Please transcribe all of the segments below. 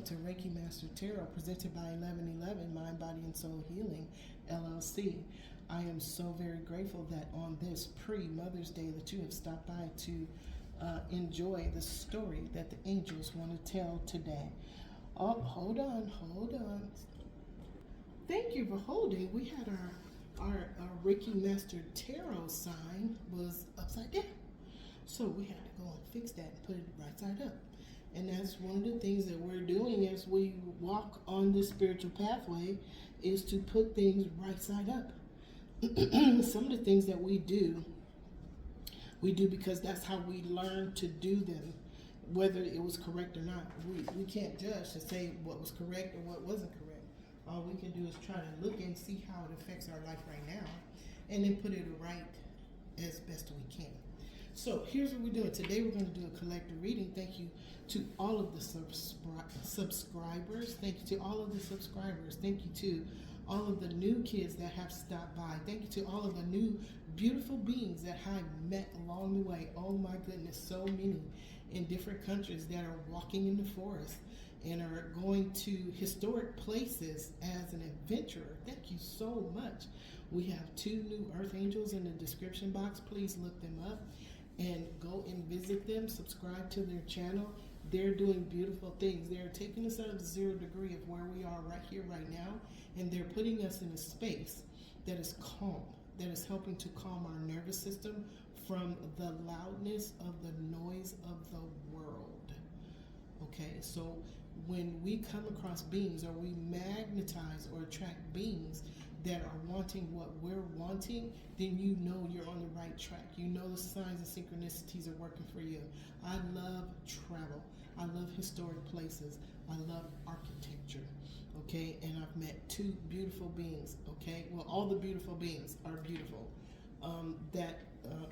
to Reiki Master Tarot, presented by 1111 Mind, Body, and Soul Healing, LLC. I am so very grateful that on this pre-Mother's Day that you have stopped by to enjoy the story that the angels want to tell today. Oh, hold on. Thank you for holding. We had our Reiki Master Tarot sign was upside down. So we had to go and fix that and put it right side up. And that's one of the things that we're doing as we walk on this spiritual pathway, is to put things right side up. Some of the things that we do because that's how we learn to do them, whether it was correct or not. We can't judge to say what was correct or what wasn't correct. All we can do is try to look and see how it affects our life right now, and then put it right as best we can. So here's what we're doing. Today we're going to do a collective reading. Thank you to all of the subscribers. Thank you to all of the subscribers. Thank you to all of the new kids that have stopped by. Thank you to all of the new beautiful beings that I've met along the way. Oh my goodness, so many in different countries that are walking in the forest and are going to historic places as an adventurer. Thank you so much. We have 2 new earth angels in the description box. Please look them up and go and visit them. Subscribe to their channel. They're doing beautiful things. They're taking us out of the 0 degree of where we are right here, right now, and they're putting us in a space that is calm, that is helping to calm our nervous system from the loudness of the noise of the world. Okay, so when we come across beings, or we magnetize or attract beings that are wanting what we're wanting, then you know you're on the right track. You know the signs and synchronicities are working for you. I love travel. I love historic places. I love architecture. Okay, and I've met 2 beautiful beings. Okay, well, all the beautiful beings are beautiful, that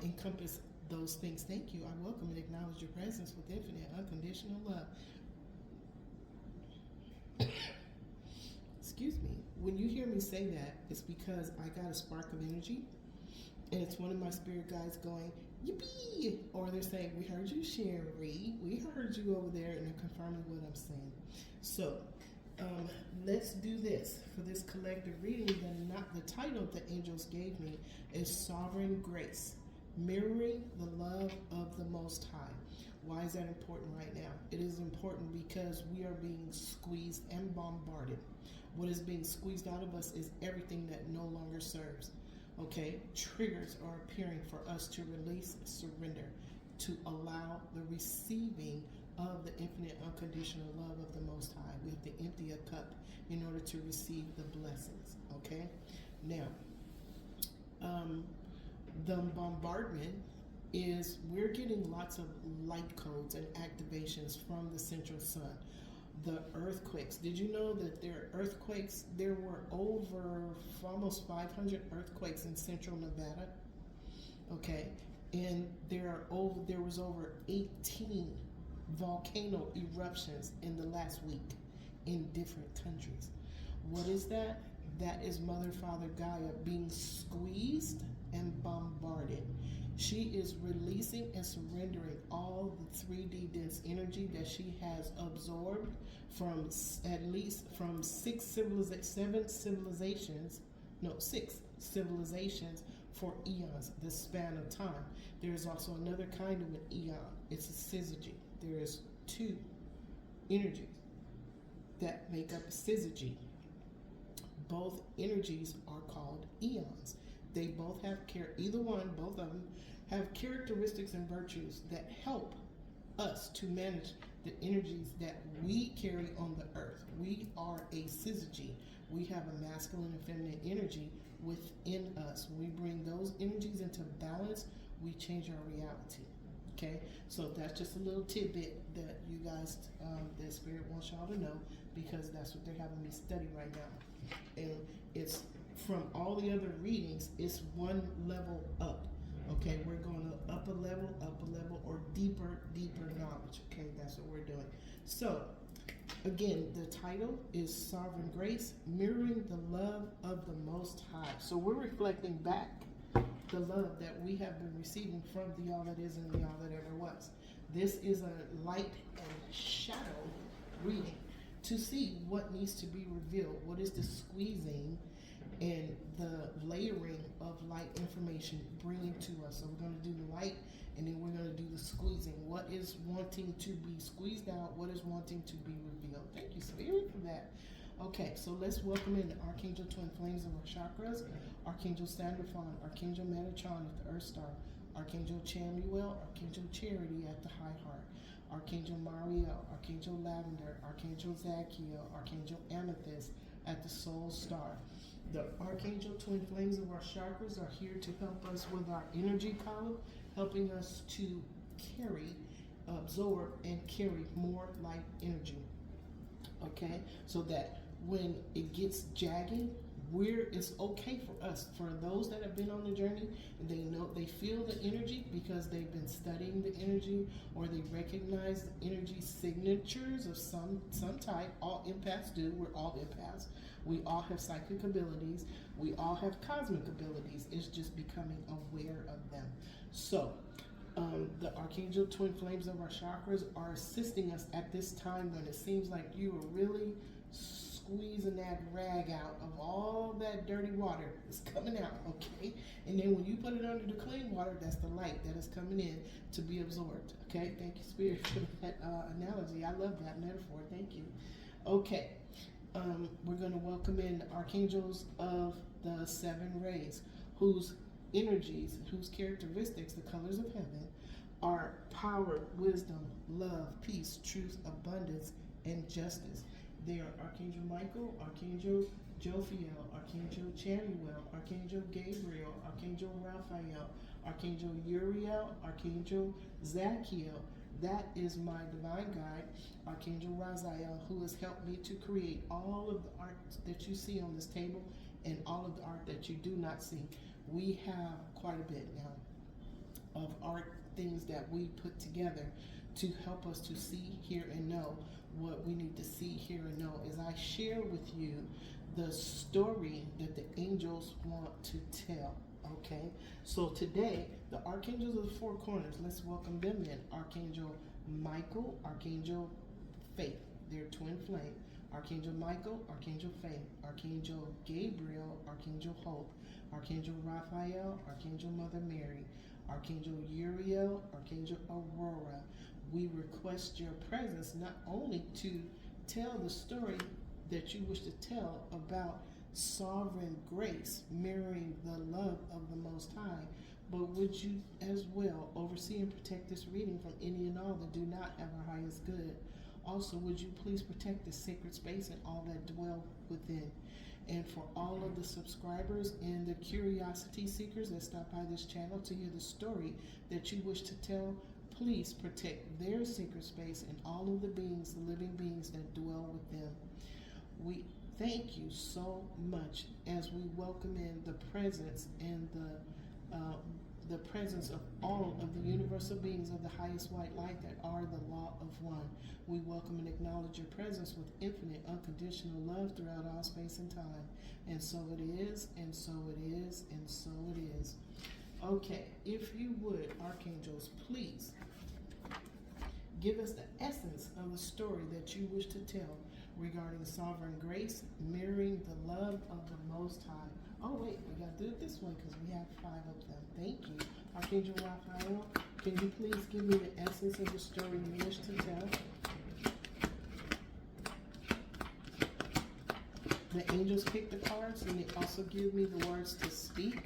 encompass those things. Thank you. I welcome and acknowledge your presence with infinite unconditional love. Excuse me. When you hear me say that, it's because I got a spark of energy, and it's one of my spirit guides going, yippee! Or they're saying, we heard you, Sherry. We heard you over there, and they're confirming what I'm saying. So, let's do this. For this collective reading, the title the angels gave me is Sovereign Grace, Mirroring the Love of the Most High. Why is that important right now? It is important because we are being squeezed and bombarded. What is being squeezed out of us is everything that no longer serves. Okay? Triggers are appearing for us to release, surrender, to allow the receiving of the infinite unconditional love of the Most High. We have to empty a cup in order to receive the blessings. Okay? Now, the bombardment is we're getting lots of light codes and activations from the central sun. The earthquakes. Did you know that there are earthquakes? There were over almost 500 earthquakes in central Nevada. Okay, and there was over 18 volcano eruptions in the last week in different countries. What is that? That is Mother, Father Gaia being squeezed and bombarded. She is releasing and surrendering all the 3D dense energy that she has absorbed from at least from 6 civilizations for eons, the span of time. There is also another kind of an eon. It's a Syzygy. There is 2 energies that make up a Syzygy. Both energies are called eons. They both have both of them have characteristics and virtues that help us to manage the energies that we carry on the earth. We are a Syzygy. We have a masculine and feminine energy within us. When we bring those energies into balance, we change our reality. Okay, so that's just a little tidbit that you guys, the Spirit wants y'all to know, because that's what they're having me study right now. And it's from all the other readings, it's one level up. Okay, we're going to up a level, or deeper knowledge. Okay, that's what we're doing. So, again, the title is Sovereign Grace, Mirroring the Love of the Most High. So we're reflecting back the love that we have been receiving from the all that is and the all that ever was. This is a light and shadow reading to see what needs to be revealed. What is the squeezing and the layering of light information bringing to us? So we're going to do the light, and then we're going to do the squeezing. What is wanting to be squeezed out? What is wanting to be revealed? Thank you, Spirit, for that. Okay, so let's welcome in the Archangel Twin Flames of our chakras, Archangel Sandalphon, Archangel Metatron at the Earth Star, Archangel Chamuel, Archangel Charity at the High Heart, Archangel Mariel, Archangel Lavender, Archangel Zadkiel, Archangel Amethyst at the Soul Star. The Archangel Twin Flames of our chakras are here to help us with our energy column, helping us to carry, absorb, and carry more light energy. Okay, so that when it gets jagged, it's okay for us. For those that have been on the journey, they know, they feel the energy because they've been studying the energy, or they recognize the energy signatures of some type. All empaths do. We're all empaths. We all have psychic abilities. We all have cosmic abilities. It's just becoming aware of them. So the Archangel Twin Flames of our chakras are assisting us at this time when it seems like you are really squeezing that rag out of all that dirty water that's coming out, okay? And then when you put it under the clean water, that's the light that is coming in to be absorbed, okay? Thank you, Spirit, for that analogy. I love that metaphor. Thank you. Okay, we're going to welcome in the archangels of the seven rays, whose energies, whose characteristics, the colors of heaven, are power, wisdom, love, peace, truth, abundance, and justice. They are Archangel Michael, Archangel Jophiel, Archangel Chamuel, Archangel Gabriel, Archangel Raphael, Archangel Uriel, Archangel Zadkiel. That is my divine guide, Archangel Raziel, who has helped me to create all of the art that you see on this table and all of the art that you do not see. We have quite a bit now of art things that we put together to help us to see, hear, and know what we need to see, hear, and know as I share with you the story that the angels want to tell. Okay, so today the archangels of the four corners, let's welcome them in. Archangel Michael, Archangel Faith, they're twin flame. Archangel Michael, Archangel Faith, Archangel Gabriel, Archangel Hope, Archangel Raphael, Archangel Mother Mary, Archangel Uriel, Archangel Aurora. We request your presence not only to tell the story that you wish to tell about sovereign grace mirroring the love of the Most High, but would you as well oversee and protect this reading from any and all that do not have our highest good. Also, would you please protect this sacred space and all that dwell within. And for all of the subscribers and the curiosity seekers that stop by this channel to hear the story that you wish to tell, please protect their sacred space and all of the beings, the living beings that dwell with them. We thank you so much as we welcome in the presence and the presence of all of the universal beings of the highest white light that are the law of one. We welcome and acknowledge your presence with infinite, unconditional love throughout all space and time. And so it is, and so it is, and so it is. Okay, if you would, archangels, please give us the essence of the story that you wish to tell regarding sovereign grace, mirroring the love of the Most High. Oh wait, we gotta do it this way because we have 5 of them. Thank you. Archangel Raphael, can you please give me the essence of the story you wish to tell? The angels pick the cards and they also give me the words to speak,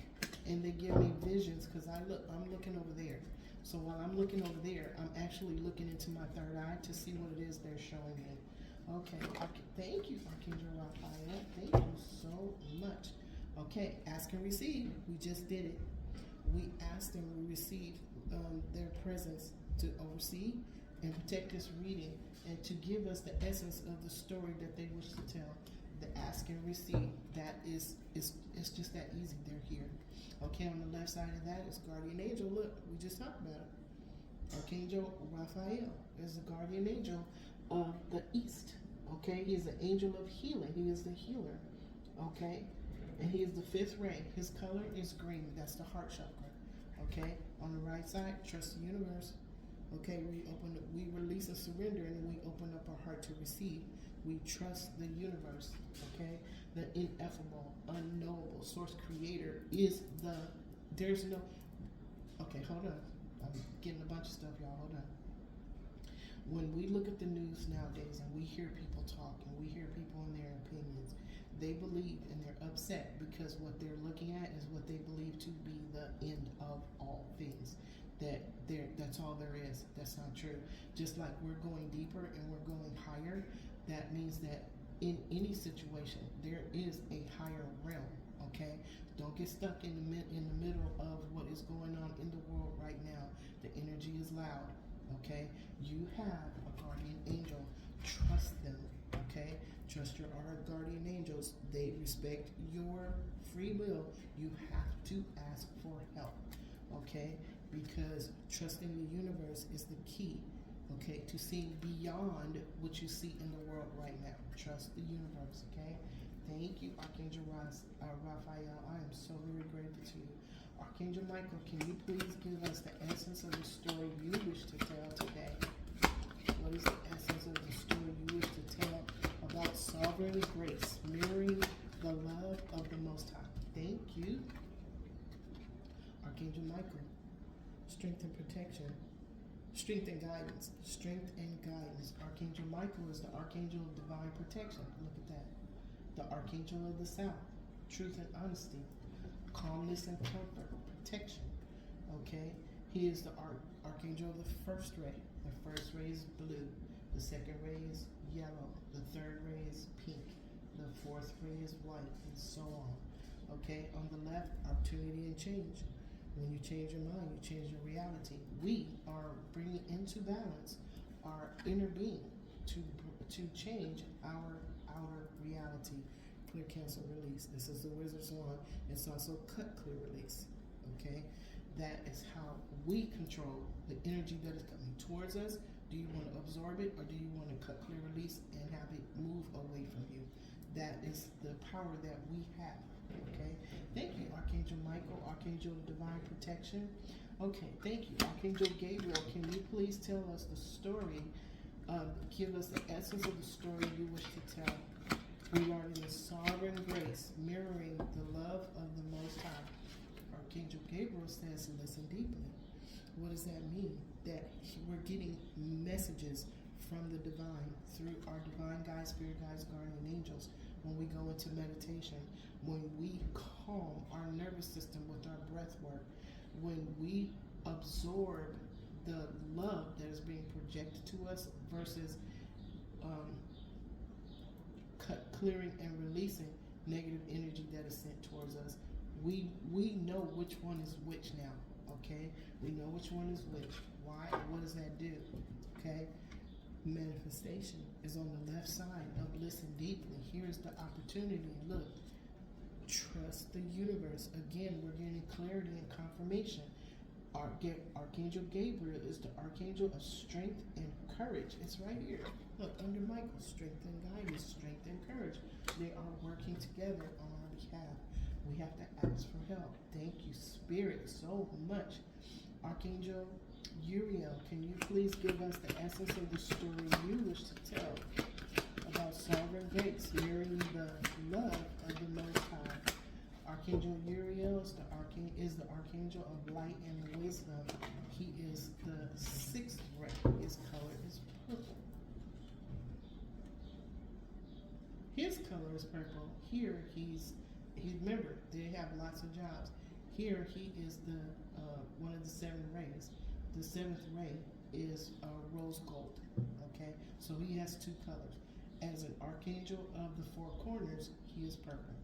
and they give me visions because I'm looking over there. So while I'm looking over there, I'm actually looking into my third eye to see what it is they're showing me. Okay, thank you, Archangel Raphael. Thank you so much. Okay, ask and receive. We just did it. We asked and we received their presence to oversee and protect this reading and to give us the essence of the story that they wish to tell. The ask and receive, that is it's just that easy. They're here. Okay, on the left side of that is guardian angel. Look, we just talked about it. Archangel Raphael is the guardian angel of the east. Okay, he is the angel of healing. He is the healer. Okay, and he is the 5th ray. His color is green. That's the heart chakra. Okay, on the right side, trust the universe. Okay, we release and surrender, and we open up our heart to receive. We trust the universe, okay? The ineffable, unknowable source creator is there's no, okay, hold on. I'm getting a bunch of stuff, y'all, hold on. When we look at the news nowadays and we hear people talk and we hear people in their opinions, they believe and they're upset because what they're looking at is what they believe to be the end of all things. That's all there is. That's not true. Just like we're going deeper and we're going higher, that means that in any situation there is a higher realm. Okay, don't get stuck in the middle of what is going on in the world right now. The energy is loud. Okay, you have a guardian angel. Trust them. Okay, trust your guardian angels. They respect your free will. You have to ask for help. Okay, because trusting the universe is the key. Okay, to seeing beyond what you see in the world right now. Trust the universe. Okay. Thank you, Archangel Raphael. I am so very grateful to you. Archangel Michael, can you please give us the essence of the story you wish to tell today? What is the essence of the story you wish to tell about sovereign grace, mirroring the love of the Most High? Thank you. Archangel Michael, strength and protection. Strength and guidance. Strength and guidance. Archangel Michael is the Archangel of divine protection. Look at that. The Archangel of the South, truth and honesty, calmness and comfort, protection. Okay, he is the Archangel of the first ray. The first ray is blue, the second ray is yellow, the third ray is pink, the fourth ray is white, and so on. Okay, on the left, opportunity and change. When you change your mind, you change your reality. We are bringing into balance our inner being to change our outer reality. Clear, cancel, release. This is the wizard's wand. It's also cut, clear, release. Okay, that is how we control the energy that is coming towards us. Do you want to absorb it, or do you want to cut, clear, release, and have it move away from you? That is the power that we have. Okay, thank you, Archangel Michael, Archangel of divine protection. Okay, thank you, Archangel Gabriel. Can you please tell us the story? Give us the essence of the story you wish to tell regarding the sovereign grace, mirroring the love of the Most High. Archangel Gabriel says, listen deeply. What does that mean? That we're getting messages from the divine through our divine guides, spirit guides, guardian angels. When we go into meditation, when we calm our nervous system with our breath work, when we absorb the love that is being projected to us versus clearing and releasing negative energy that is sent towards us, we know which one is which now. Okay, we know which one is which. Why? What does that do? Okay, manifestation is on the left side of listen deeply. Here's the opportunity. Look, trust the universe. Again, we're getting clarity and confirmation. Archangel Gabriel is the Archangel of strength and courage. It's right here. Look, under Michael, strength and guidance, strength and courage. They are working together on our behalf. We have to ask for help. Thank you, Spirit, so much. Archangel Uriel, can you please give us the essence of the story you wish to tell about sovereign grace, mirroring the love of the Most High? Archangel Uriel is the Archangel of light and wisdom. He is the sixth ray. His color is purple. His color is purple. Here he's remember, they have lots of jobs. Here he is the one of the seven rays. The seventh ray is rose gold. Okay, so he has two colors. As an archangel of the four corners, he is purple.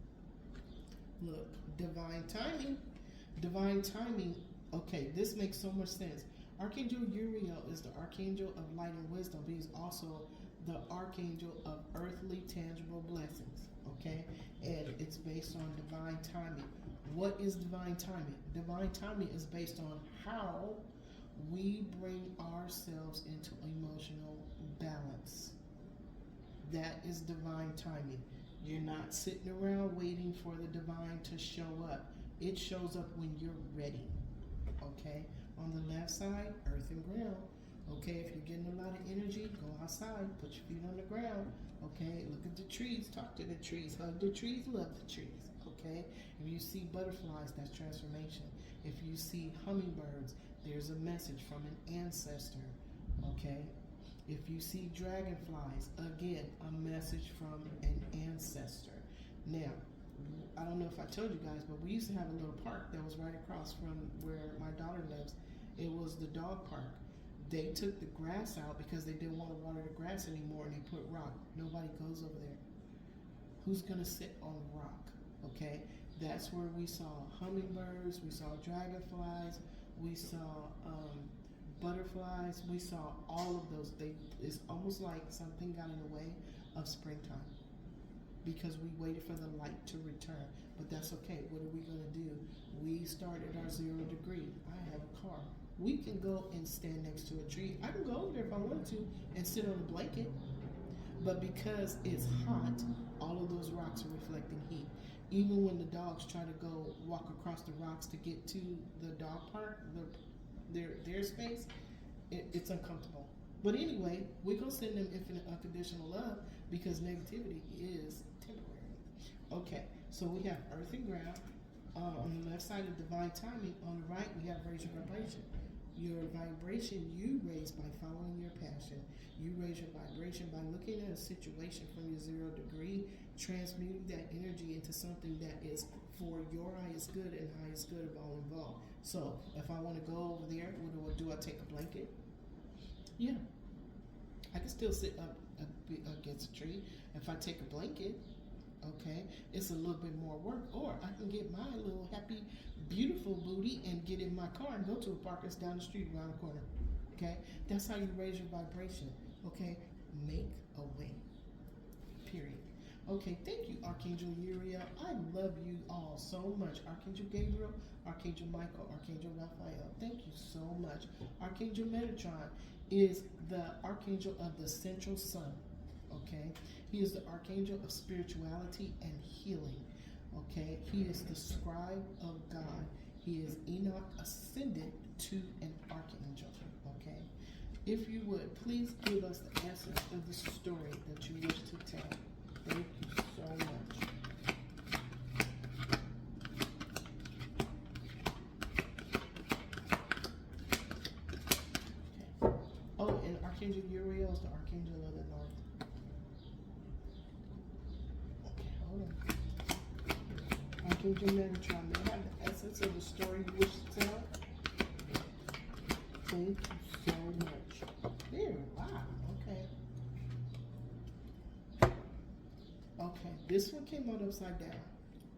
Look, divine timing. Divine timing. Okay, this makes so much sense. Archangel Uriel is the archangel of light and wisdom. He's also the archangel of earthly tangible blessings. Okay, and it's based on divine timing. What is divine timing? Divine timing is based on how we bring ourselves into emotional balance. That is divine timing. You're not sitting around waiting for the divine to show up. It shows up when you're ready. Okay? On the left side, earth and ground. Okay, if you're getting a lot of energy, go outside, put your feet on the ground. Okay, look at the trees, talk to the trees, hug the trees, love the trees. Okay, if you see butterflies, that's transformation. If you see hummingbirds, there's a message from an ancestor. Okay, if you see dragonflies, again, a message from an ancestor. Now, I don't know if I told you guys, but we used to have a little park that was right across from where my daughter lives. It was the dog park. They took the grass out because they didn't want to water the grass anymore, and they put rock. Nobody goes over there. Who's gonna sit on rock? Okay, that's where we saw hummingbirds, we saw dragonflies, we saw butterflies, we saw all of those. It's almost like something got in the way of springtime because we waited for the light to return. But that's okay. What are we gonna do? We started our 0 degree. I have a car. We can go and stand next to a tree. I can go over there if I wanted to and sit on a blanket. But because it's hot, all of those rocks are reflecting heat. Even when the dogs try to go walk across the rocks to get to the dog park, their space, it's uncomfortable. But anyway, we're going to send them infinite unconditional love because negativity is temporary. Okay, so we have earth and ground. On the left side of divine timing, on the right we have raise your vibration. Your vibration you raise by following your passion. You raise your vibration by looking at a situation from your 0 degree, transmuting that energy into something that is for your highest good and highest good of all involved. So if I want to go over there, what do I take a blanket? Yeah, I can still sit up against a tree. If I take a blanket, okay, it's a little bit more work. Or I can get my little happy, beautiful booty and get in my car and go to a park that's down the street around the corner. Okay, that's how you raise your vibration. Okay, make a way. Period. Okay, thank you, Archangel Uriel. I love you all so much. Archangel Gabriel, Archangel Michael, Archangel Raphael. Thank you so much. Archangel Metatron is the archangel of the central sun. Okay, he is the archangel of spirituality and healing. Okay, he is the scribe of God. He is Enoch ascended to an archangel. Okay, if you would please give us the essence of the story that you wish to tell. Thank you so much. Okay. Oh, and Archangel Uriel is the archangel of the north. Archangel Metatron, may I have the essence of the story you wish to tell? Thank you so much. There, wow, okay. Okay, this one came out upside down.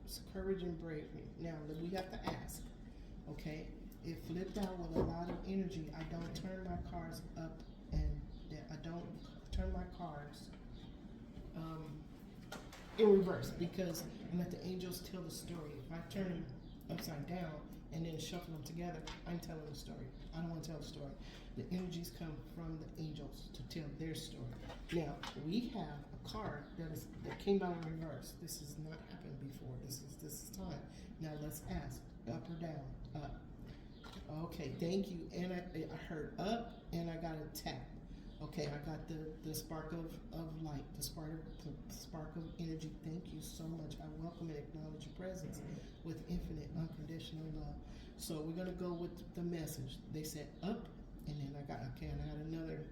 It's courage and bravery. Now, we have to ask, okay? It flipped out with a lot of energy. I don't turn my cards up and I don't turn my cards in reverse because I let the angels tell the story. If I turn them upside down and then shuffle them together, I'm telling the story. I don't want to tell the story. The energies come from the angels to tell their story. Now, we have a card that came out in reverse. This has not happened before. This is time. Now let's ask, up or down? Up. Okay, thank you. And I heard up and I got a tap. Okay, I got the spark of light, the spark of energy. Thank you so much. I welcome and acknowledge your presence with infinite unconditional love. So we're gonna go with the message. They said up, and then I got another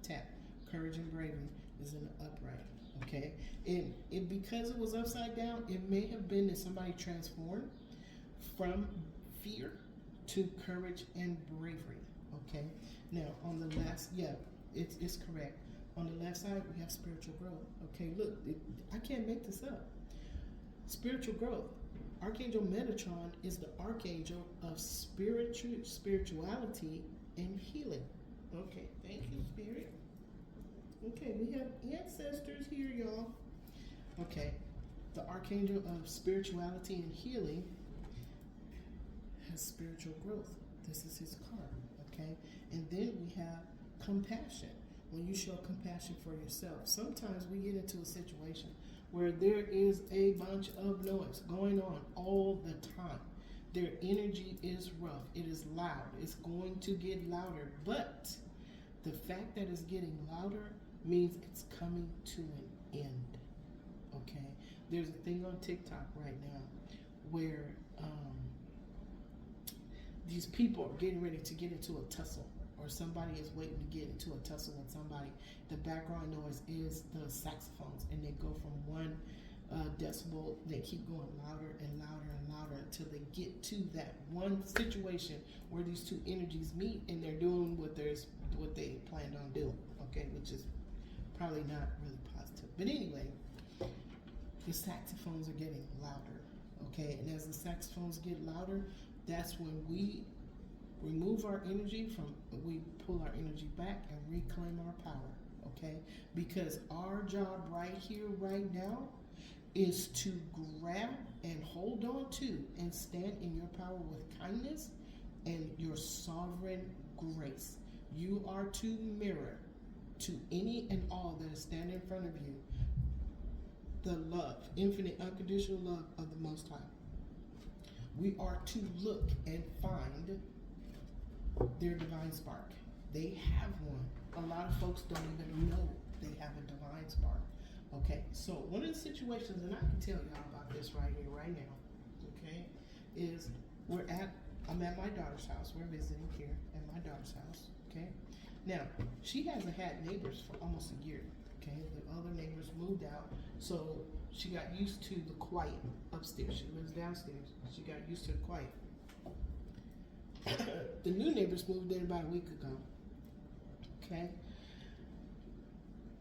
tap. Courage and bravery is in the upright. Okay, and because it was upside down, it may have been that somebody transformed from fear to courage and bravery. Okay, now on the last, it's correct. On the left side, we have spiritual growth. Okay, look, I can't make this up. Spiritual growth. Archangel Metatron is the archangel of spirituality and healing. Okay, thank you, Spirit. Okay, we have ancestors here, y'all. Okay, the archangel of spirituality and healing has spiritual growth. This is his card, okay? And then we have compassion. When you show compassion for yourself, sometimes we get into a situation where there is a bunch of noise going on all the time. Their energy is rough. It is loud. It's going to get louder. But The fact that it's getting louder means it's coming to an end. Okay? There's a thing on TikTok right now where these people are getting ready to get into a tussle, or somebody is waiting to get into a tussle with somebody. The background noise is the saxophones, and they go from 1 decibel, they keep going louder and louder and louder until they get to that one situation where these two energies meet, and they're doing what they planned on doing, okay, which is probably not really positive. But anyway, the saxophones are getting louder, okay, and as the saxophones get louder, that's when we remove our energy we pull our energy back and reclaim our power, okay? Because our job right here, right now, is to grab and hold on to and stand in your power with kindness and your sovereign grace. You are to mirror to any and all that is standing in front of you the love, infinite, unconditional love of the Most High. We are to look and find their divine spark. They have one. A lot of folks don't even know they have a divine spark. Okay, so one of the situations, and I can tell y'all about this right here, right now, okay, is I'm at my daughter's house. We're visiting here at my daughter's house, okay? Now, she hasn't had neighbors for almost a year, okay? The other neighbors moved out, so she got used to the quiet upstairs. She lives downstairs. She got used to the quiet. The new neighbors moved in about a week ago, okay?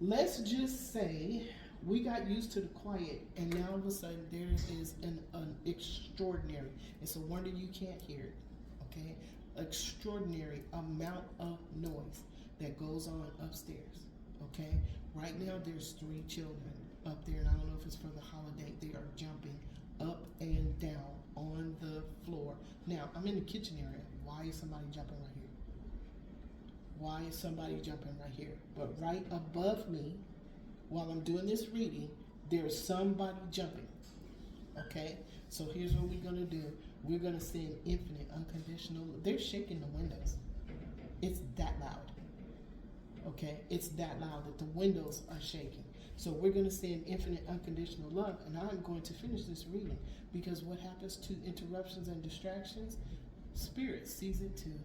Let's just say we got used to the quiet, and now all of a sudden there is an extraordinary, it's a wonder you can't hear it, okay? Extraordinary amount of noise that goes on upstairs, okay? Right now there's 3 children up there, and I don't know if it's for the holiday. They are jumping up and down on the floor. Now, I'm in the kitchen area. Why is somebody jumping right here? Why is somebody jumping right here? But right above me, while I'm doing this reading, there's somebody jumping. Okay? So here's what we're going to do. We're going to send infinite, unconditional. They're shaking the windows. It's that loud. Okay? It's that loud that the windows are shaking. So we're going to send infinite, unconditional love, and I'm going to finish this reading, because what happens to interruptions and distractions, Spirit sees it too.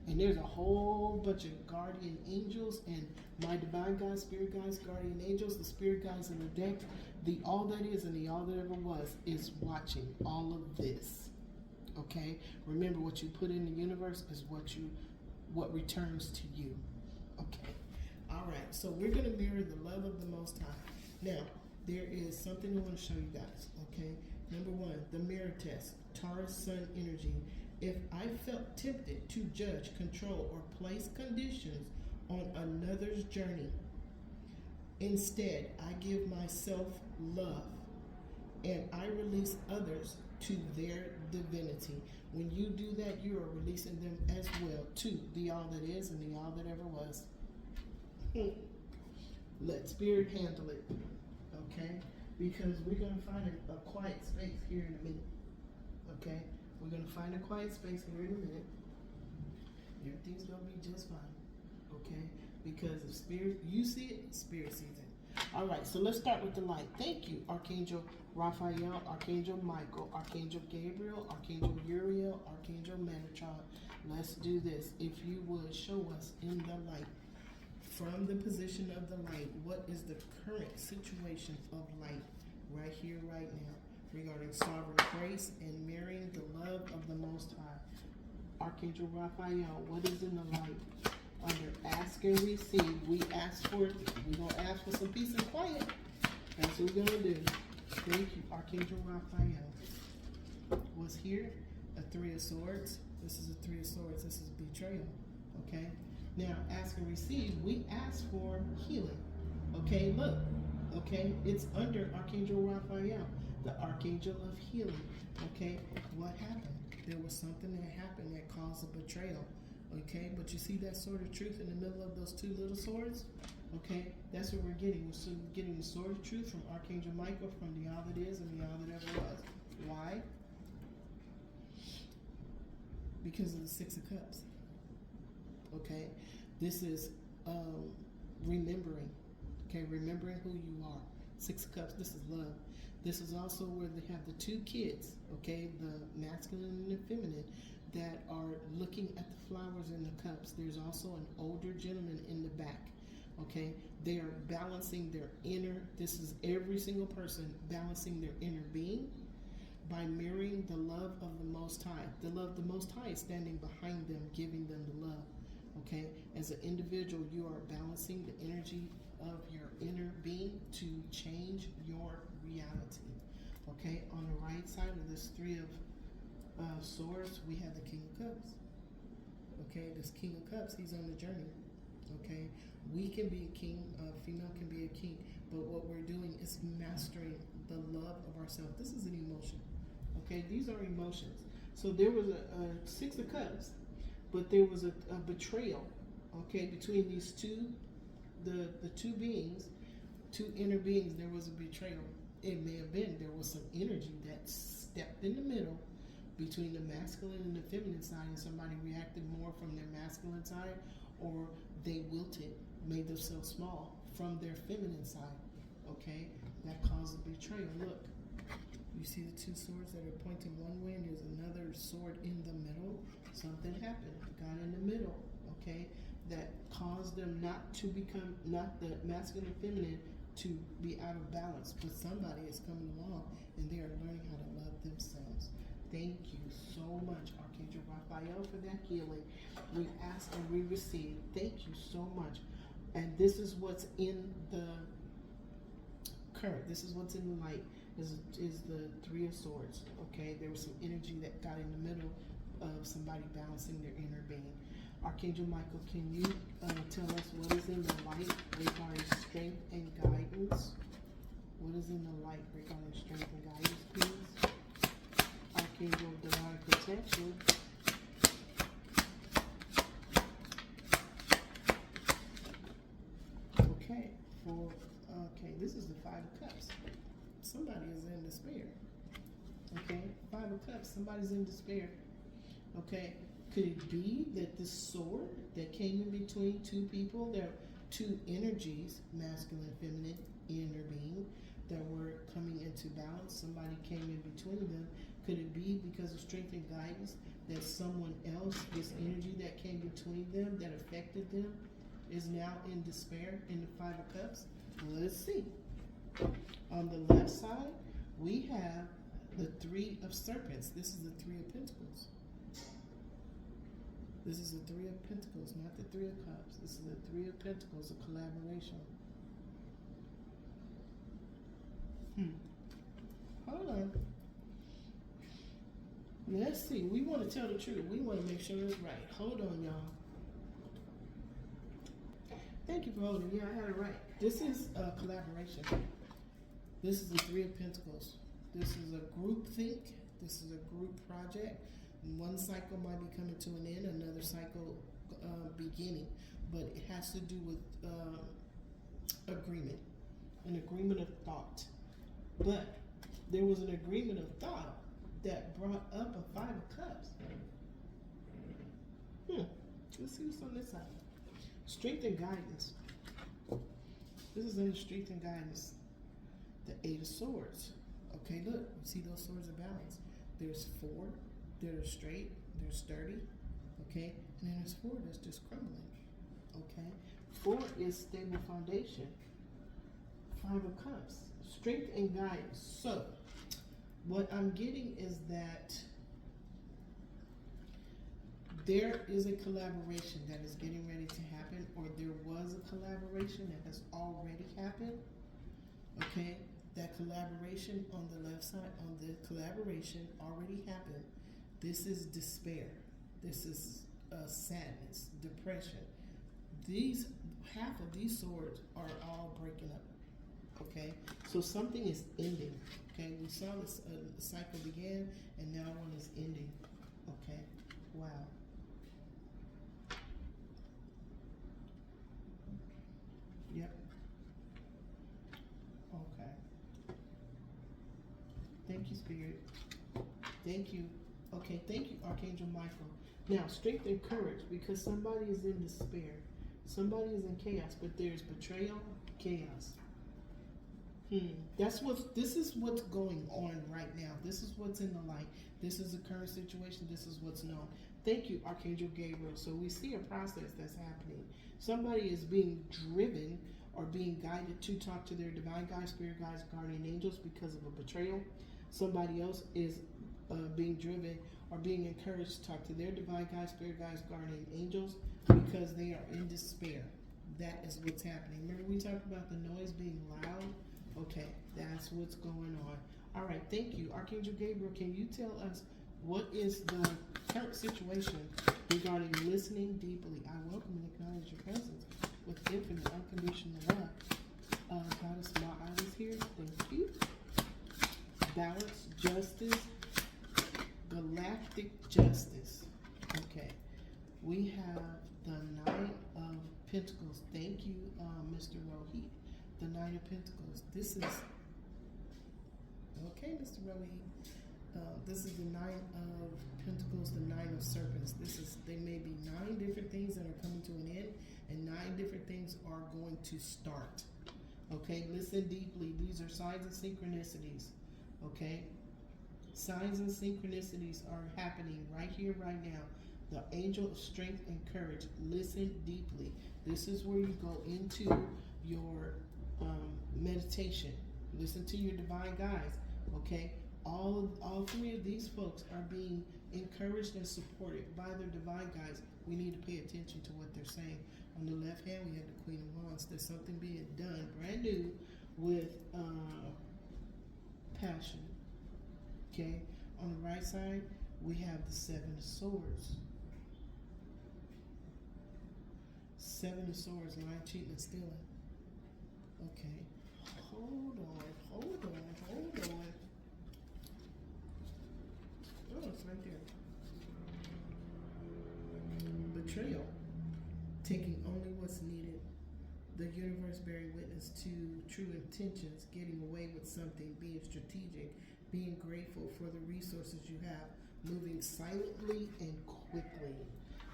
And there's a whole bunch of guardian angels and my divine guides, spirit guides, guardian angels, the spirit guides in the deck. The all that is and the all that ever was is watching all of this. Okay? Remember, what you put in the universe is what returns to you. Okay? All right. So we're going to mirror the love of the Most High. Now, there is something I want to show you guys. Okay? Number 1, the mirror test. Taurus Sun energy. If I felt tempted to judge, control, or place conditions on another's journey, instead I give myself love and I release others to their divinity. When you do that, you are releasing them as well to the all that is and the all that ever was. Let Spirit handle it, okay? Because we're going to find a quiet space here in a minute, okay? We're going to find a quiet space here in a minute. Everything's going to be just fine, okay? Because if Spirit, you see it, Spirit sees it. All right, so let's start with the light. Thank you, Archangel Raphael, Archangel Michael, Archangel Gabriel, Archangel Uriel, Archangel Metatron. Let's do this. If you would show us in the light, from the position of the light, what is the current situation of light right here, right now, regarding sovereign grace and mirroring the love of the Most High? Archangel Raphael, what is in the light? Under ask and receive, we're going to ask for some peace and quiet. That's what we're going to do. Thank you, Archangel Raphael. Was here a 3 of Swords. This is a 3 of Swords. This is betrayal. Okay? Now, ask and receive, we ask for healing. Okay, look. Okay, it's under Archangel Raphael, the Archangel of healing. Okay, what happened? There was something that happened that caused a betrayal. Okay, but you see that sword of truth in the middle of those 2 little swords? Okay, that's what we're getting. We're getting the sword of truth from Archangel Michael, from the all that is and the all that ever was. Why? Because of the 6 of Cups. Okay, this is um, remembering. Okay, remembering who you are. Six of Cups, this is love. This is also where they have the two kids, okay, the masculine and the feminine, that are looking at the flowers in the cups. There's also an older gentleman in the back, okay? They are balancing their inner, this is every single person balancing their inner being by mirroring the love of the Most High. The Most High is standing behind them, giving them the love, okay? As an individual, you are balancing the energy of your inner being to change your reality, okay? On the right side of this Three of Swords, we have the King of Cups, okay? This King of Cups, he's on the journey, okay? We can be a king, a female can be a king, but what we're doing is mastering the love of ourselves. This is an emotion, okay? These are emotions. So there was a Six of Cups, but there was a betrayal, okay, between these two, the two beings, two inner beings. There was a betrayal. It may have been there was some energy that stepped in the middle between the masculine and the feminine side, and somebody reacted more from their masculine side, or they wilted, made themselves small from their feminine side, okay? That caused a betrayal. Look, you see the two swords that are pointing one way, and there's another sword in the middle. Something happened, got in the middle, okay? That caused them not to become, not the masculine and feminine to be out of balance, but somebody is coming along and they are learning how to love themselves. Thank you so much, Archangel Raphael, for that healing. We ask and we receive. Thank you so much. And this is what's in the current. This is what's in the light. Is the Three of Swords. Okay, there was some energy that got in the middle of somebody balancing their inner being. Archangel Michael, can you tell us what is in the light regarding strength and guidance? What is in the light regarding strength and guidance, please? Archangel Divine Protection. Okay, this is the Five of Cups. Somebody is in despair. Okay, Five of Cups, somebody's in despair. Okay, could it be that this sword that came in between two people, there are two energies, masculine and feminine, inner being, that were coming into balance? Somebody came in between them. Could it be because of strength and guidance that someone else, this energy that came between them, that affected them, is now in despair in the Five of Cups? Let's see. On the left side, we have the Three of Serpents. This is the Three of Pentacles. This is the Three of Pentacles, not the Three of Cups. This is the Three of Pentacles, a collaboration. Hold on. Let's see. We want to tell the truth. We want to make sure it's right. Hold on, y'all. Thank you for holding. Yeah, I had it right. This is a collaboration. This is the Three of Pentacles. This is a group think. This is a group project. One cycle might be coming to an end, another cycle beginning, but it has to do with agreement, an agreement of thought. But there was an agreement of thought that brought up a Five of Cups. Let's see what's on this side. Strength and guidance. This is under strength and guidance. The Eight of Swords. Okay, look, you see those swords of balance. There's four. They're straight, they're sturdy, okay? And then there's four that's just crumbling, okay? Four is stable foundation. Five of Cups, strength and guidance. So, what I'm getting is that there is a collaboration that is getting ready to happen, or there was a collaboration that has already happened, okay? That collaboration on the left side, on the collaboration already happened. This is despair. This is sadness, depression. Half of these swords are all breaking up. Okay, so something is ending. Okay, we saw this cycle began, and now one is ending. Okay, wow. Yep. Okay. Thank you, Spirit. Thank you. Okay, thank you, Archangel Michael. Now, strength and courage, because somebody is in despair. Somebody is in chaos, but there's betrayal, chaos. This is what's going on right now. This is what's in the light. This is the current situation. This is what's known. Thank you, Archangel Gabriel. So we see a process that's happening. Somebody is being driven or being guided to talk to their divine guides, spirit guides, guardian angels because of a betrayal. Somebody else is being driven or being encouraged to talk to their divine guides, spirit guides, guardian angels because they are in despair. That is what's happening. Remember we talked about the noise being loud? Okay, that's what's going on. All right, thank you. Archangel Gabriel, can you tell us what is the current situation regarding listening deeply? I welcome and acknowledge your presence with infinite unconditional love. Goddess Ma is here. Thank you. Balance, justice, galactic justice. Okay, we have the Nine of Pentacles. Thank you, Mr. Rohit. The Nine of Pentacles. This is okay, Mr. Rohit. This is the Nine of Pentacles, the Nine of Serpents. There may be 9 different things that are coming to an end, and 9 different things are going to start. Okay, listen deeply. These are signs and synchronicities. Okay, signs and synchronicities are happening right here, right now. The angel of strength and courage. Listen deeply. This is where you go into your meditation. Listen to your divine guides. Okay, all 3 of these folks are being encouraged and supported by their divine guides. We need to pay attention to what they're saying. On the left hand, we have the Queen of Wands. There's something being done brand new with passion. Okay, on the right side, we have the 7 of Swords. 7 of Swords, lying, cheating, and stealing. Okay, hold on. Oh, it's right there. Betrayal. Taking only what's needed. The universe bearing witness to true intentions, getting away with something, being strategic, being grateful for the resources you have, moving silently and quickly.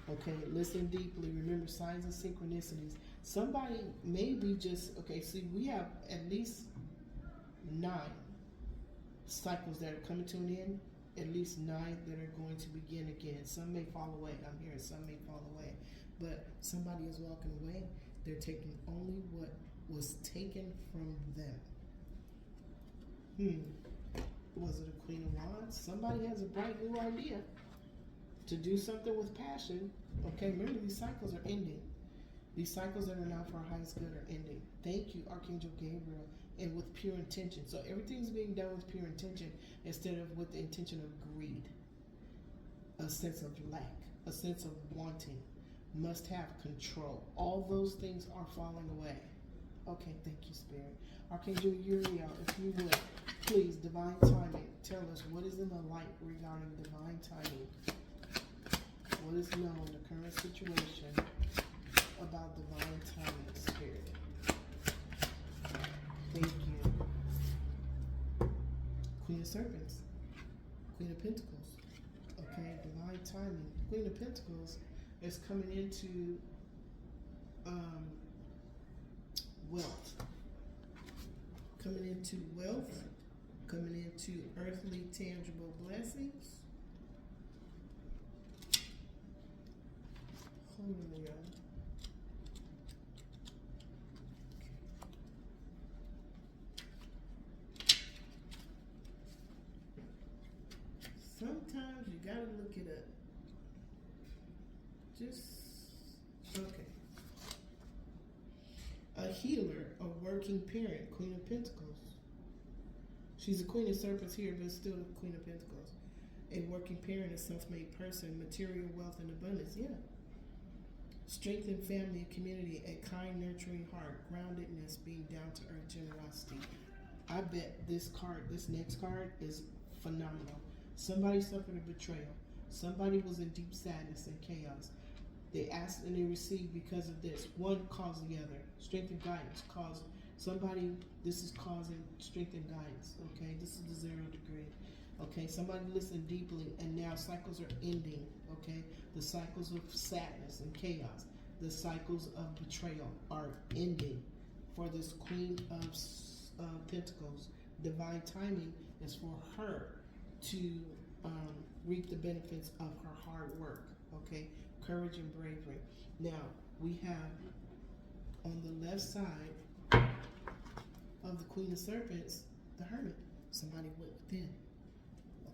Okay, listen deeply. Remember signs and synchronicities. Somebody may be just, okay, see, we have at least 9 cycles that are coming to an end, at least 9 that are going to begin again. Some may fall away. I'm hearing some may fall away. But somebody is walking away. They're taking only what was taken from them. Was it a Queen of Wands? Somebody has a bright new idea to do something with passion. Okay, remember these cycles are ending. These cycles that are now for our highest good are ending. Thank you, Archangel Gabriel, and with pure intention. So everything's being done with pure intention instead of with the intention of greed, a sense of lack, a sense of wanting, must have control. All those things are falling away. Okay, thank you, Spirit. Archangel Uriel, if you would, please, divine timing, tell us what is in the light regarding divine timing. What is known, the current situation about divine timing, Spirit. Thank you. Queen of Serpents, Queen of Pentacles. Okay, divine timing. Queen of Pentacles is coming into wealth. Coming into wealth, coming into earthly tangible blessings. Hold on, y'all. Sometimes you gotta look it up. Okay. A healer, a working parent, Queen of Pentacles. She's a Queen of Serpents here, but still a Queen of Pentacles. A working parent, a self-made person, material wealth and abundance, yeah. Strength in family and community, a kind, nurturing heart, groundedness, being down to earth, generosity. I bet this next card is phenomenal. Somebody suffered a betrayal. Somebody was in deep sadness and chaos. They asked and they received because of this. One caused the other. Strength and guidance caused somebody. This is causing strength and guidance. Okay, this is the 0 degree. Okay, somebody listened deeply, and now cycles are ending. Okay, the cycles of sadness and chaos. the cycles of betrayal are ending for this Queen of Pentacles. Divine timing is for her to reap the benefits of her hard work. Okay, courage and bravery. Now we have on the left side of the Queen of Serpents, the Hermit. Somebody went within.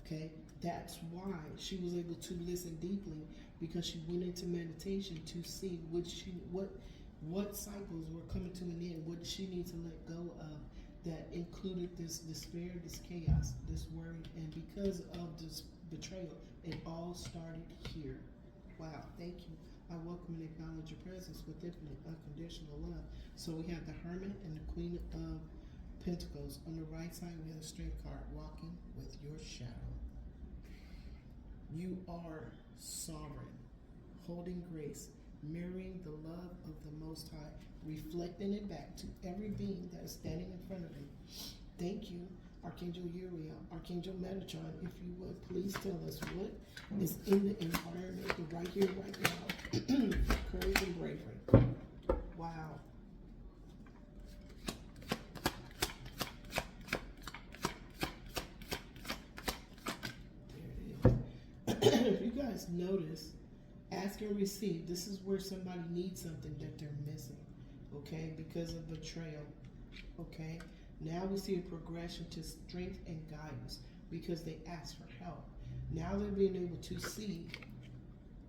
Okay, that's why she was able to listen deeply, because she went into meditation to see what cycles were coming to an end. What did she need to let go of that included this despair, this chaos, this worry, and because of this betrayal, it all started here. Wow, thank you. I welcome and acknowledge your presence with infinite unconditional love. So we have the Hermit and the Queen of Pentacles. On the right side, we have a straight card, walking with your shadow. You are sovereign, holding grace, mirroring the love of the Most High, reflecting it back to every being that is standing in front of you. Thank you, Archangel Uriel, Archangel Metatron. If you would, please tell us what is in the environment right here, right now. Courage and bravery. Wow. If you guys notice, ask and receive. This is where somebody needs something that they're missing, okay, because of betrayal, okay. Now we see a progression to strength and guidance because they asked for help. Now they're being able to see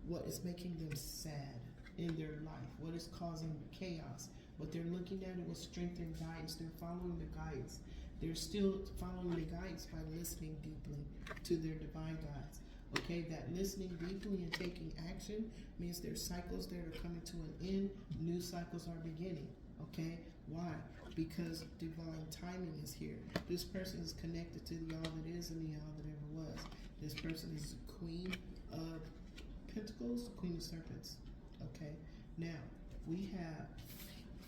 what is making them sad in their life, what is causing chaos, but they're looking at it with strength and guidance. They're following the guidance. They're still following the guidance by listening deeply to their divine guides. Okay, that listening deeply and taking action means there's cycles that are coming to an end, new cycles are beginning. Okay, why? Because divine timing is here. This person is connected to the all that is and the all that ever was. This person is the Queen of Pentacles, Queen of Serpents. Okay, now we have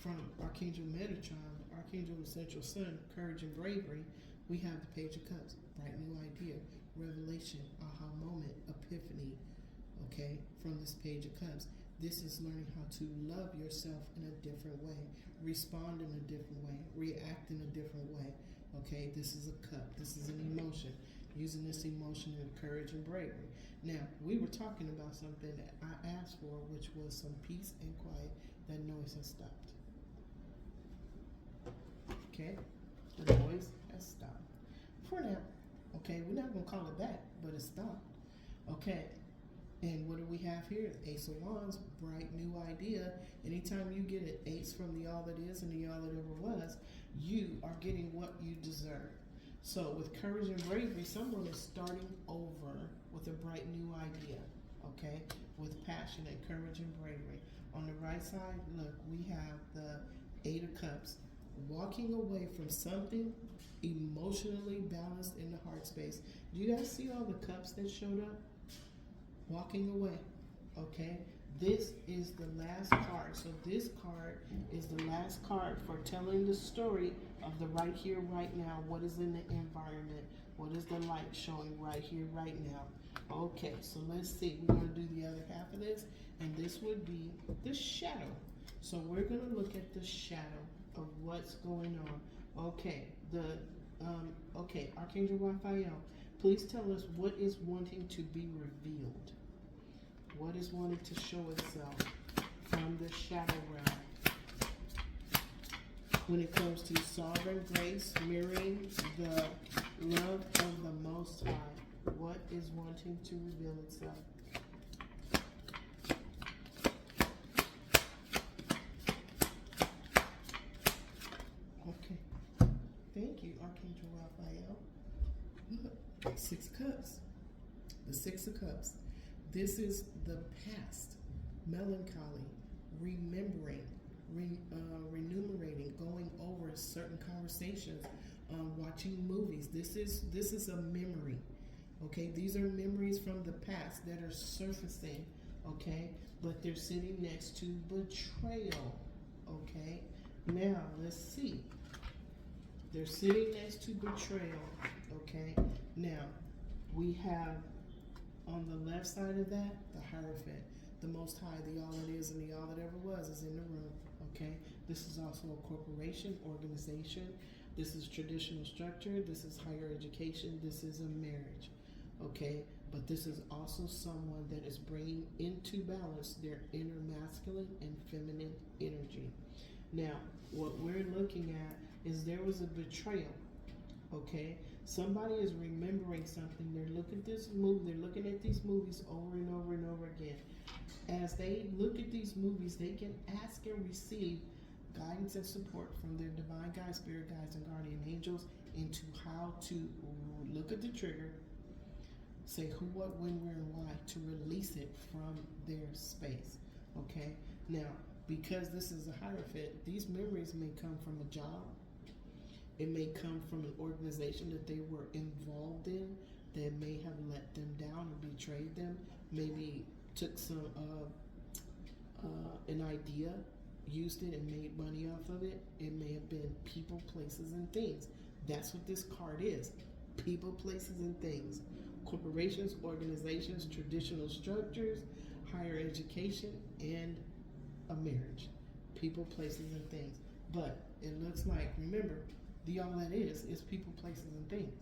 from Archangel Metatron, Archangel Essential Sun, courage and bravery, we have the Page of Cups, bright new idea, revelation, aha moment, epiphany, okay, from this Page of Cups. This is learning how to love yourself in a different way, respond in a different way, react in a different way, okay? This is a cup, this is an emotion, using this emotion in courage and bravery. Now, we were talking about something that I asked for, which was some peace and quiet. That noise has stopped. Okay, the noise has stopped. For now, okay, we're not going to call it back, but it stopped. Okay, and what do we have here? Ace of Wands, bright new idea. Anytime you get an ace from the all that is and the all that ever was, you are getting what you deserve. So with courage and bravery, someone is starting over with a bright new idea, okay? With passion and courage and bravery. On the right side, look, we have the Eight of Cups. Walking away from something emotionally balanced in the heart space. Do you guys see all the cups that showed up? Walking away, okay? This is the last card. So this card is the last card for telling the story of the right here, right now. What is in the environment? What is the light showing right here, right now? Okay, so let's see. We're going to do the other half of this, and this would be the shadow. So we're going to look at the shadow of what's going on. Okay, okay, Archangel Raphael, please tell us what is wanting to be revealed. What is wanting to show itself from the shadow realm when it comes to sovereign grace, mirroring the love of the Most High? What is wanting to reveal itself? Okay, thank you, Archangel Raphael. Look, Six of Cups. The Six of Cups. This is the past, melancholy, remembering, renumerating, going over certain conversations, watching movies. This is a memory, okay? These are memories from the past that are surfacing, okay? But they're sitting next to betrayal, okay? Now, let's see. They're sitting next to betrayal, okay? Now, we have on the left side of that, the Hierophant. The Most High, the all that is and the all that ever was, is in the room. Okay? This is also a corporation, organization. This is traditional structure. This is higher education. This is a marriage. Okay? But this is also someone that is bringing into balance their inner masculine and feminine energy. Now, what we're looking at is there was a betrayal. Okay? Somebody is remembering something. They're looking at this movie. They're looking at these movies over and over and over again. As they look at these movies, they can ask and receive guidance and support from their divine guides, spirit guides, and guardian angels into how to look at the trigger, say who, what, when, where, and why, to release it from their space. Okay? Now, because this is a hierophant, these memories may come from a job. It may come from an organization that they were involved in that may have let them down or betrayed them. Maybe took some an idea, used it, and made money off of it. It may have been people, places, and things. That's what this card is. People, places, and things. Corporations, organizations, traditional structures, higher education, and a marriage. People, places, and things. But it looks like, remember, the all that is people, places, and things.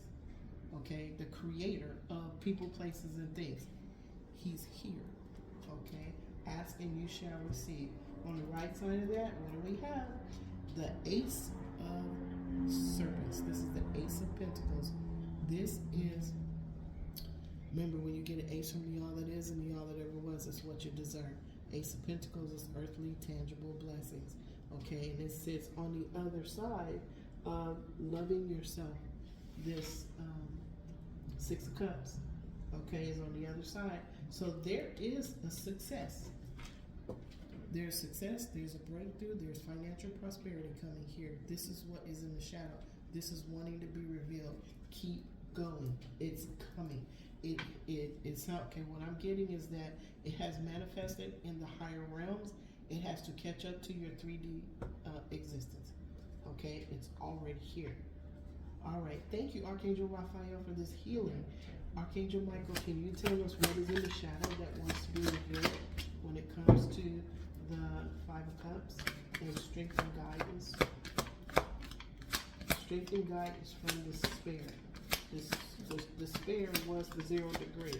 Okay? The creator of people, places, and things. He's here. Okay? Ask and you shall receive. On the right side of that, what do we have? The Ace of Serpents. This is the Ace of Pentacles. This is, remember, when you get an ace from the all that is and the all that ever was, it's what you deserve. Ace of Pentacles is earthly, tangible blessings. Okay? And it sits on the other side of loving yourself. This Six of Cups, okay, is on the other side. So there is a success. There's success, there's a breakthrough, there's financial prosperity coming here. This is what is in the shadow. This is wanting to be revealed. Keep going. It's coming. It's not, okay, what I'm getting is that it has manifested in the higher realms. It has to catch up to your 3D existence. Okay, it's already here. All right, thank you, Archangel Raphael, for this healing. Archangel Michael, can you tell us what is in the shadow that wants to be revealed when it comes to the Five of Cups and strength and guidance? Strength and guidance from despair. The despair was the 0 degree.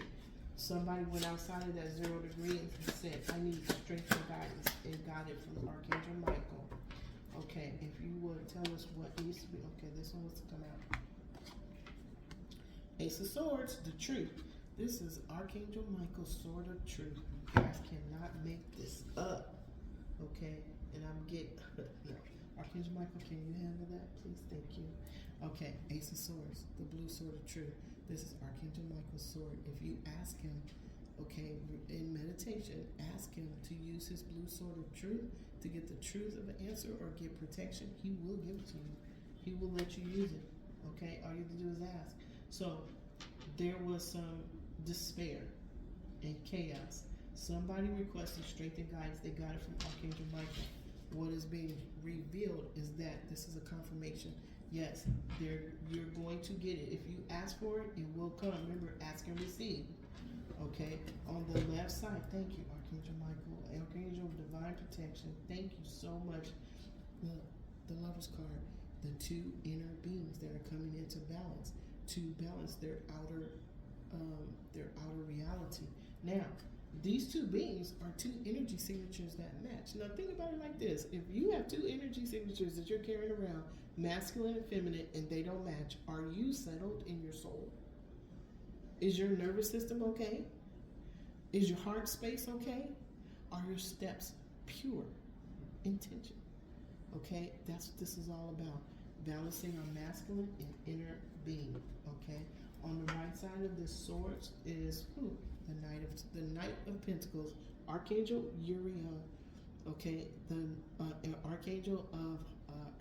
Somebody went outside of that 0 degree and said, I need strength and guidance, and got it from Archangel Michael. Okay, if you would tell us what needs to be, okay, this one wants to come out. Ace of Swords, the truth. This is Archangel Michael's sword of truth. You guys cannot make this up. Okay, and I'm getting, no. Archangel Michael, can you handle that, please? Thank you. Okay, Ace of Swords, the blue sword of truth. This is Archangel Michael's sword. If you ask him, okay, in meditation, ask him to use his blue sword of truth to get the truth of an answer or get protection, he will give it to you. He will let you use it. Okay? All you have to do is ask. So there was some despair and chaos. Somebody requested strength and guidance. They got it from Archangel Michael. What is being revealed is that this is a confirmation. Yes, you're going to get it. If you ask for it, it will come. Remember, ask and receive. Okay? On the left side, thank you, Archangel Michael. Archangel of Divine Protection, thank you so much. The Lover's card, the two inner beings that are coming into balance to balance their outer reality. Now, these two beings are two energy signatures that match. Now, think about it like this. If you have two energy signatures that you're carrying around, masculine and feminine, and they don't match, are you settled in your soul? Is your nervous system okay? Is your heart space okay? Are your steps pure? Intention. Okay? That's what this is all about. Balancing our masculine and inner being. Okay? On the right side of this sword is the Knight of Pentacles, Archangel Uriel. Okay? The Archangel of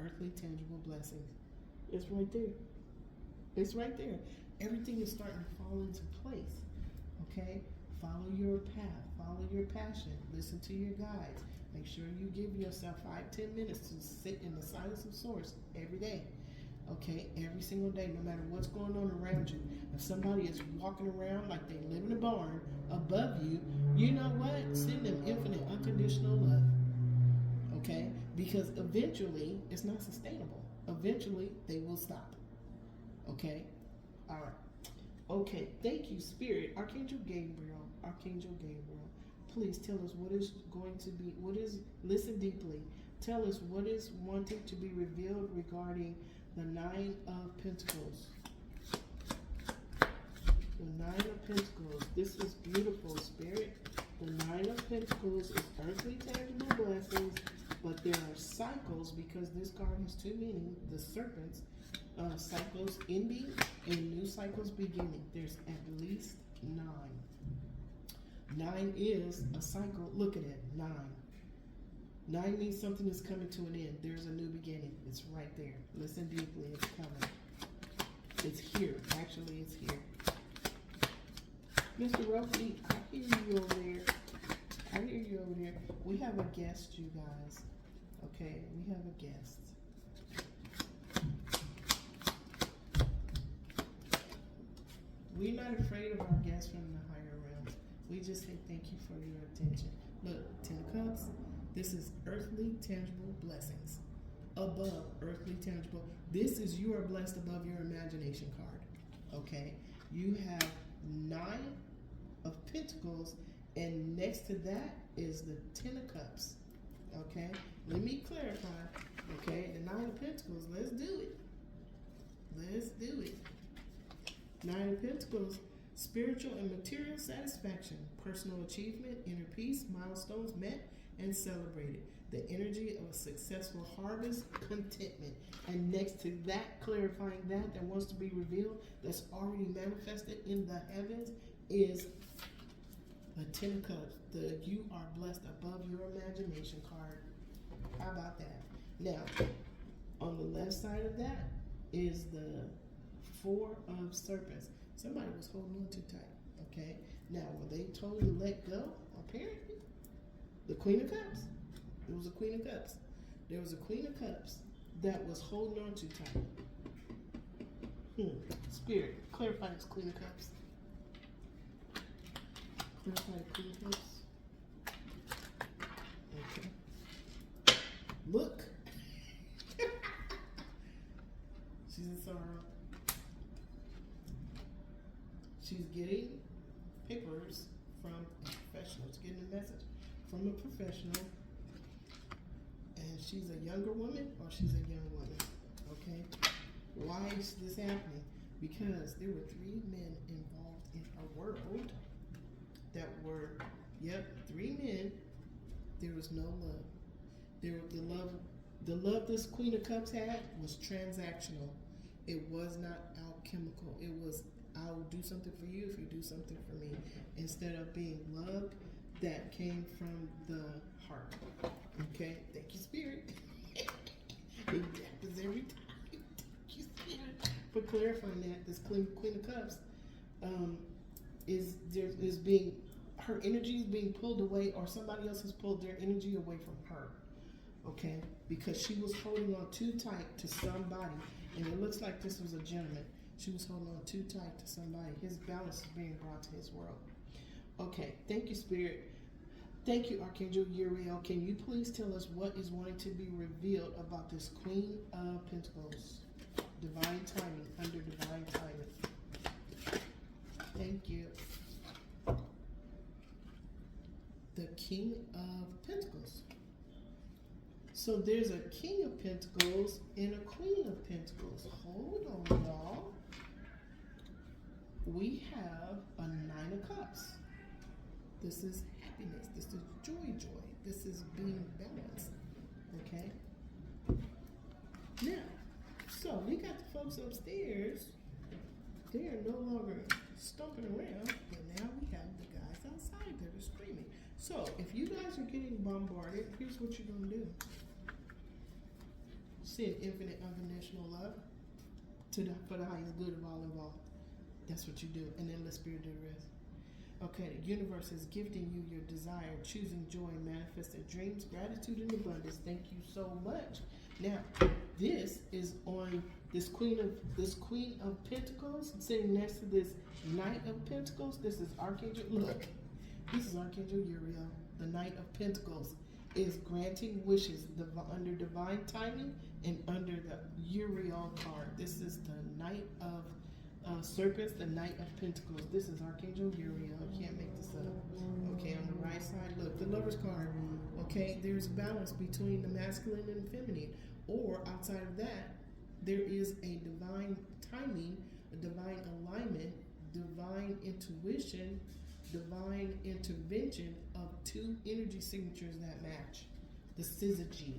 earthly tangible blessings. It's right there. It's right there. Everything is starting to fall into place. Okay? Follow your path. Follow your passion. Listen to your guides. Make sure you give yourself 5-10 minutes to sit in the silence of source every day. Okay, every single day, no matter what's going on around you. If somebody is walking around like they live in a barn above you, you know what? Send them infinite, unconditional love. Okay, because eventually it's not sustainable. Eventually they will stop. Okay, all right. Okay, thank you, Spirit. Archangel Gabriel, please tell us what is going to be, listen deeply. Tell us what is wanting to be revealed regarding the Nine of Pentacles. The Nine of Pentacles. This is beautiful, Spirit. The Nine of Pentacles is earthly tangible blessings, but there are cycles because this card has two meanings. The serpents, cycles ending and new cycles beginning. There's at least 9. 9 is a cycle. Look at it, 9. 9 means something is coming to an end. There's a new beginning. It's right there. Listen deeply. It's coming. It's here. Actually, it's here. Mr. Rofi, I hear you over there. I hear you over there. We have a guest, you guys. Okay, we have a guest. We're not afraid of our guests from the higher realms. We just say thank you for your attention. Look, 10 cups. This is earthly tangible blessings. Above earthly tangible. This is you are blessed above your imagination card. Okay? You have 9 of Pentacles, and next to that is the 10 of Cups. Okay? Let me clarify. Okay? The 9 of Pentacles. Let's do it. Let's do it. 9 of Pentacles. Spiritual and material satisfaction. Personal achievement. Inner peace. Milestones met and celebrated. The energy of a successful harvest, contentment. And next to that, clarifying that wants to be revealed, that's already manifested in the heavens, is the 10 of Cups. The you are blessed above your imagination card. How about that? Now, on the left side of that is the 4 of Serpents. Somebody was holding on too tight. Okay? Now, were they told to let go? Apparently. The Queen of Cups. It was a Queen of Cups. There was a Queen of Cups that was holding on too tight. Spirit, clarify this Queen of Cups. Clarify the Queen of Cups. Okay. Look. She's in sorrow. She's getting papers from a professional. She's getting a message from a professional. And she's a younger woman or she's a young woman. Okay? Why is this happening? Because there were 3 men involved in a world that were, 3 men. There was no love. The love this Queen of Cups had was transactional. It was not alchemical. It was, I'll do something for you if you do something for me. Instead of being loved, that came from the heart. Okay? Thank you, Spirit. It happens every time. Thank you, Spirit, for clarifying that. This Queen of Cups is being, her energy is being pulled away, or somebody else has pulled their energy away from her. Okay? Because she was holding on too tight to somebody, and it looks like this was a gentleman. She was holding on too tight to somebody. His balance is being brought to his world. Okay, thank you, Spirit. Thank you, Archangel Uriel. Can you please tell us what is wanting to be revealed about this Queen of Pentacles? Divine timing, under divine timing. Thank you. The King of Pentacles. So there's a King of Pentacles and a Queen of Pentacles. Hold on, y'all. We have a 9 of Cups. This is happiness. This is joy. This is being balanced. Okay? Now, so we got the folks upstairs. They are no longer stomping around, but now we have the guys outside that are screaming. So, if you guys are getting bombarded, here's what you're going to do. Send infinite unconditional love for the highest good of all involved. That's what you do. And then let Spirit do the rest. Okay, the universe is gifting you your desire, choosing joy, manifested dreams, gratitude, and abundance. Thank you so much. Now, this is on This Queen of Pentacles sitting next to this Knight of Pentacles. This is Archangel. Look, this is Archangel Uriel. The Knight of Pentacles is granting wishes under divine timing and under the Uriel card. This is the Knight of Serpents, the Knight of Pentacles. This is Archangel Uriel. I can't make this up. Okay, on the right side, look, the Lover's card. Okay, there's a balance between the masculine and feminine. Or outside of that, there is a divine timing, a divine alignment, divine intuition, divine intervention of two energy signatures that match. The Syzygy,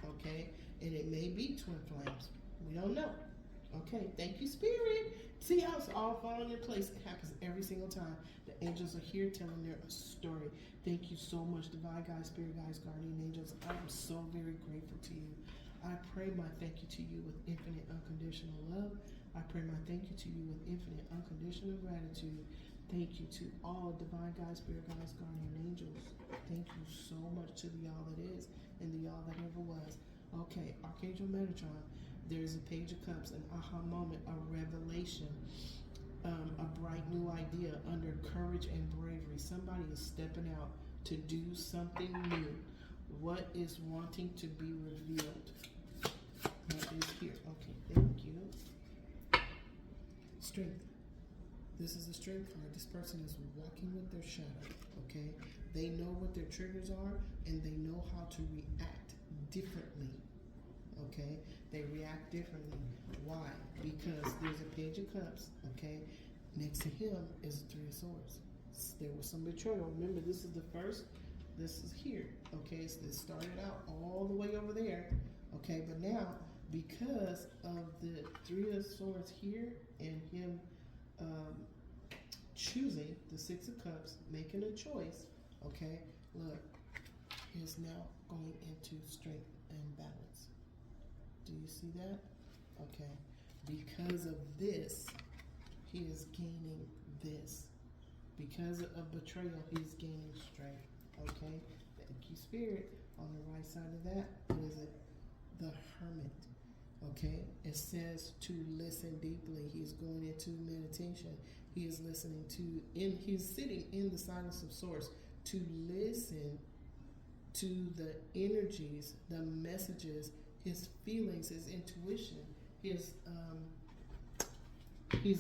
okay? And it may be twin flames. We don't know. Okay, thank you, Spirit. See how it's all falling in place? It happens every single time. The angels are here telling their story. Thank you so much, Divine Guides, Spirit Guides, Guardian Angels. I am so very grateful to you. I pray my thank you to you with infinite unconditional love. I pray my thank you to you with infinite unconditional gratitude. Thank you to all Divine Guides, Spirit Guides, Guardian Angels. Thank you so much to the all that is and the all that ever was. Okay, Archangel Metatron. There's a Page of Cups, an aha moment, a revelation, a bright new idea under courage and bravery. Somebody is stepping out to do something new. What is wanting to be revealed? What is here? Okay, thank you. Strength. This is a strength card. This person is walking with their shadow, okay? They know what their triggers are and they know how to react differently, okay? They react differently. Why? Because there's a Page of Cups, okay? Next to him is a Three of Swords. There was some betrayal. Remember, this is the first. This is here, okay? So it started out all the way over there, okay? But now, because of the Three of Swords here and him choosing the Six of Cups, making a choice, okay? Look, he is now going into strength and balance. Do you see that? Okay. Because of this, he is gaining this. Because of betrayal, he's gaining strength. Okay? Thank you, Spirit. On the right side of that, what is it? The Hermit. Okay? It says to listen deeply. He's going into meditation. He is listening to, he's sitting in the silence of Source to listen to the energies, the messages, his feelings, his intuition, he's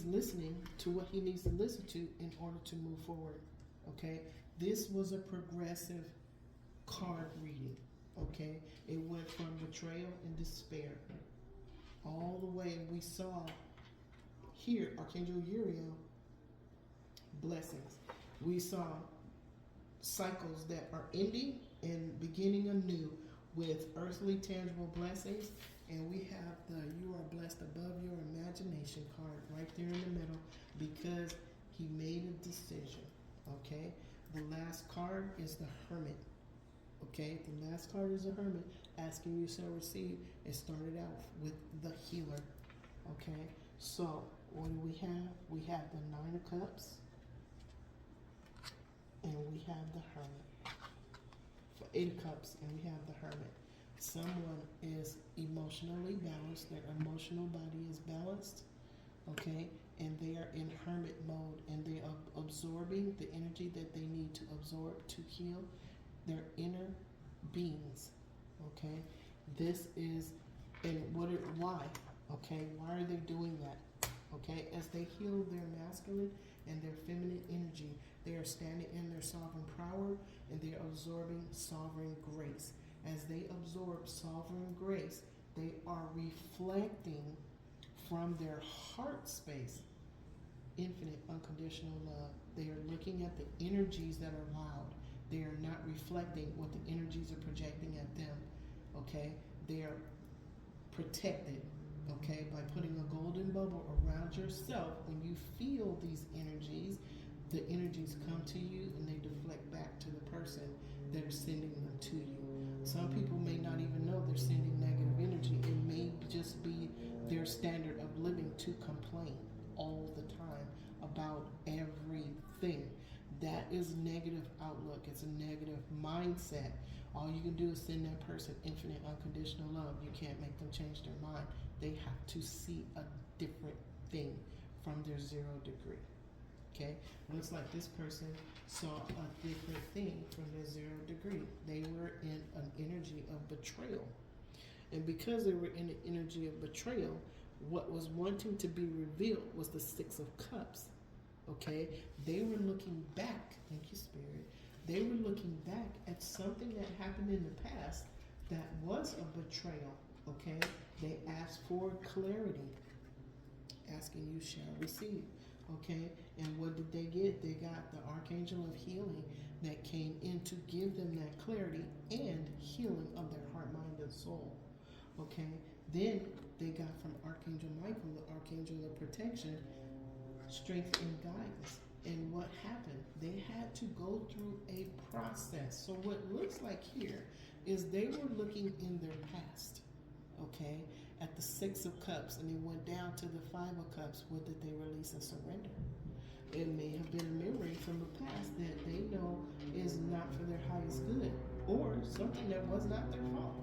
listening to what he needs to listen to in order to move forward. Okay? This was a progressive card reading. Okay? It went from betrayal and despair all the way. We saw here Archangel Uriel, blessings. We saw cycles that are ending and beginning anew with earthly tangible blessings. And we have the you are blessed above your imagination card right there in the middle because he made a decision. Okay? The last card is the Hermit. Okay? The last card is the Hermit. Asking you shall receive. It started out with the Healer. Okay? So, what do we have? We have the Nine of Cups. And we have the Hermit. For Eight of Cups. And we have the Hermit. Someone is emotionally balanced. Their emotional body is balanced. Okay? And they are in hermit mode. And they are absorbing the energy that they need to absorb to heal their inner beings. Okay? This is, and why? Okay? Why are they doing that? Okay? As they heal their masculine and their feminine energy, they are standing in their sovereign power and they are absorbing sovereign grace. As they absorb sovereign grace, they are reflecting from their heart space infinite unconditional love. They are looking at the energies that are loud. They are not reflecting what the energies are projecting at them. Okay? They are protected, okay, by putting a golden bubble around yourself. When you feel these energies, the energies come to you and they deflect back to the person that is sending them to you. Some people may not even know they're sending negative energy. It may just be their standard of living to complain all the time about everything. That is negative outlook. It's a negative mindset. All you can do is send that person infinite unconditional love. You can't make them change their mind. they have to see a different thing from their 0 degree. Okay, looks like this person saw a different thing from their 0 degree. They were in an energy of betrayal. And because they were in the energy of betrayal, what was wanting to be revealed was the 6 of Cups. Okay, they were looking back. Thank you, Spirit. They were looking back at something that happened in the past that was a betrayal. Okay, they asked for clarity. Asking, you shall receive. Okay, and what did they get? They got the Archangel of Healing that came in to give them that clarity and healing of their heart, mind, and soul. Okay, then they got from Archangel Michael, the Archangel of Protection, strength and guidance. And what happened? They had to go through a process. So what looks like here is they were looking in their past, okay, at the 6 of Cups, and they went down to the 5 of Cups. What did they release and surrender? It may have been a memory from the past that they know is not for their highest good, or something that was not their fault.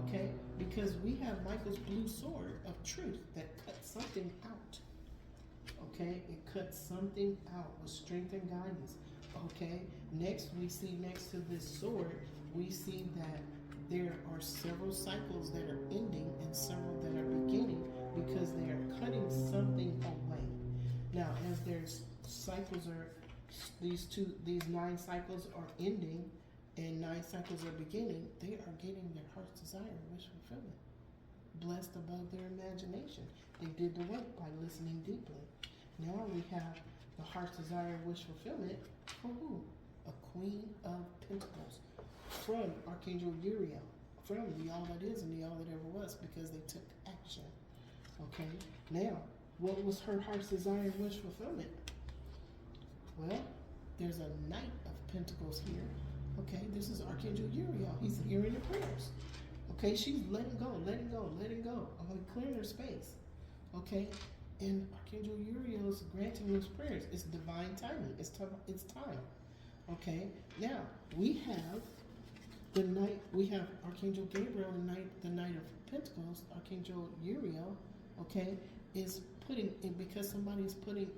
Okay, because we have Michael's blue sword of truth that cuts something out. Okay, it cuts something out with strength and guidance. Okay, next we see next to this sword, we see that there are several cycles that are ending and several that are beginning because they are cutting something away. Now, as their cycles are, these 9 cycles are ending and 9 cycles are beginning, they are getting their heart's desire, wish fulfillment. Blessed above their imagination. They did the work by listening deeply. Now we have the heart's desire, wish fulfillment for who? A Queen of Pentacles from Archangel Uriel, from the all that is and the all that ever was, because they took action. Okay, now what was her heart's desire and wish fulfillment? Well, there's a Knight of Pentacles here. Okay, this is Archangel Uriel. He's hearing the prayers. Okay, she's letting go, letting go, letting go. I'm going to clear her space. Okay, and Archangel Uriel is granting those prayers. It's divine timing. It's time. Okay, now we have the Knight. We have Archangel Gabriel, the Knight of Pentacles. Archangel Uriel, okay, is putting in, because somebody is putting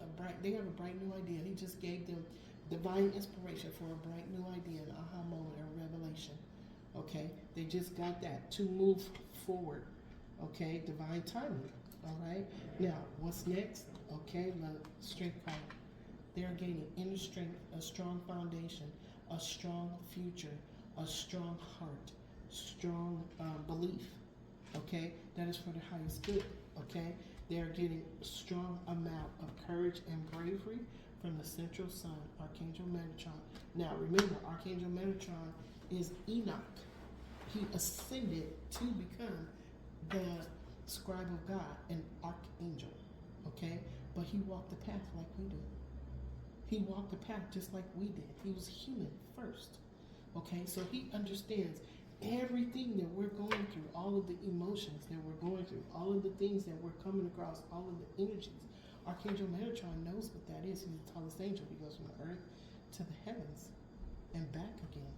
they have a bright new idea. He just gave them divine inspiration for a bright new idea, an aha moment, or revelation. Okay, they just got that to move forward. Okay, divine timing. All right, now what's next? Okay, the strength card. They are gaining inner strength, a strong foundation, a strong future, a strong heart, strong belief. Okay, that is for the highest good. Okay, they are getting a strong amount of courage and bravery from the central sun, Archangel Metatron. Now remember, Archangel Metatron is Enoch. He ascended to become the scribe of God, an archangel. Okay, but he walked the path like we do. He walked the path just like we did. He was human first. Okay, so he understands everything that we're going through, all of the emotions that we're going through, all of the things that we're coming across, all of the energies. Archangel Metatron knows what that is. He's the tallest angel. He goes from the earth to the heavens and back again.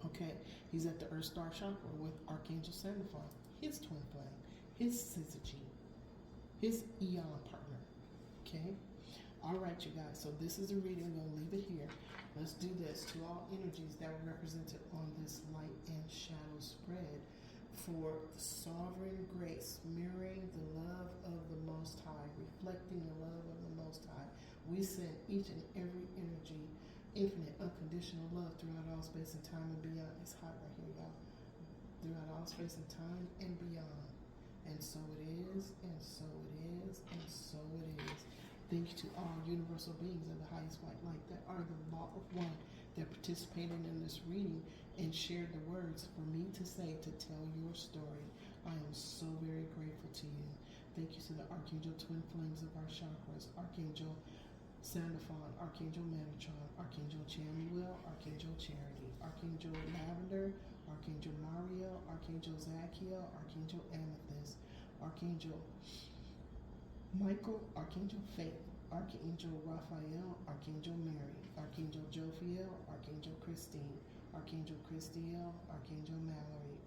Okay, he's at the Earth Star Chakra with Archangel Sandalphon, his twin flame, his Syzygy, his Eon partner. Okay, all right, you guys. So this is a reading. I'm gonna leave it here. Let's do this to all energies that were represented on this light and shadow spread for the sovereign grace, mirroring the love of the Most High, reflecting the love of the Most High. We send each and every energy infinite, unconditional love throughout all space and time and beyond. It's hot right here, y'all. Throughout all space and time and beyond. And so it is, and so it is, and so it is. Thank you to all universal beings of the highest white light that are the law of one that participated in this reading and shared the words for me to say to tell your story. I am so very grateful to you. Thank you to the Archangel Twin Flames of our chakras, Archangel Sandalphon, Archangel Metatron, Archangel Chamuel, Archangel Charity, Archangel Lavender, Archangel Mario, Archangel Zachiel, Archangel Amethyst, Archangel Michael, Archangel Faith, Archangel Raphael, Archangel Mary, Archangel Jophiel, Archangel Christine, Archangel Christiel, Archangel Mallory,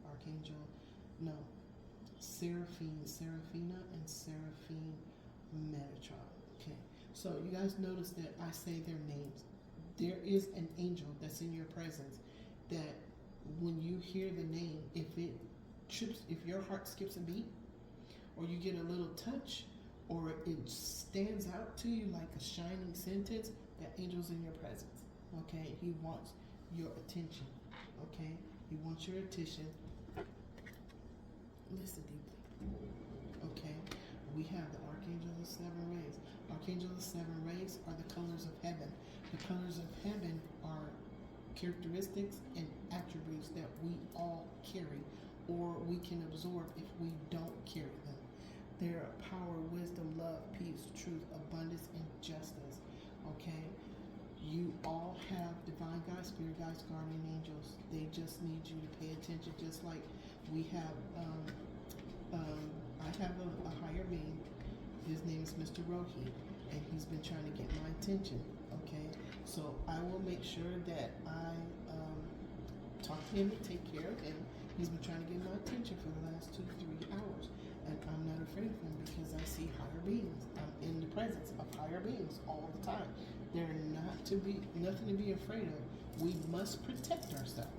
Seraphine, Seraphina, and Seraphine Metatron. Okay, so you guys notice that I say their names. There is an angel that's in your presence that when you hear the name, if your heart skips a beat, or you get a little touch, or it stands out to you like a shining sentence, that angel's in your presence. Okay, he wants your attention. Okay, he wants your attention. Listen deeply. Okay, we have the Archangel of the Seven Rays. Archangel of the Seven Rays are the colors of heaven. The colors of heaven are characteristics and attributes that we all carry, or we can absorb if we don't carry them. They are power, wisdom, love, peace, truth, abundance, and justice. Okay? You all have divine guides, spirit guides, guardian angels. They just need you to pay attention, just like we have. I have a higher being. His name is Mr. Rohi, and he's been trying to get my attention. Okay, so I will make sure that I talk to him and take care of him. He's been trying to get my attention for the last 2 to 3 hours, and I'm not afraid of him because I see higher beings. I'm in the presence of higher beings all the time. They're nothing to be afraid of. We must protect ourselves,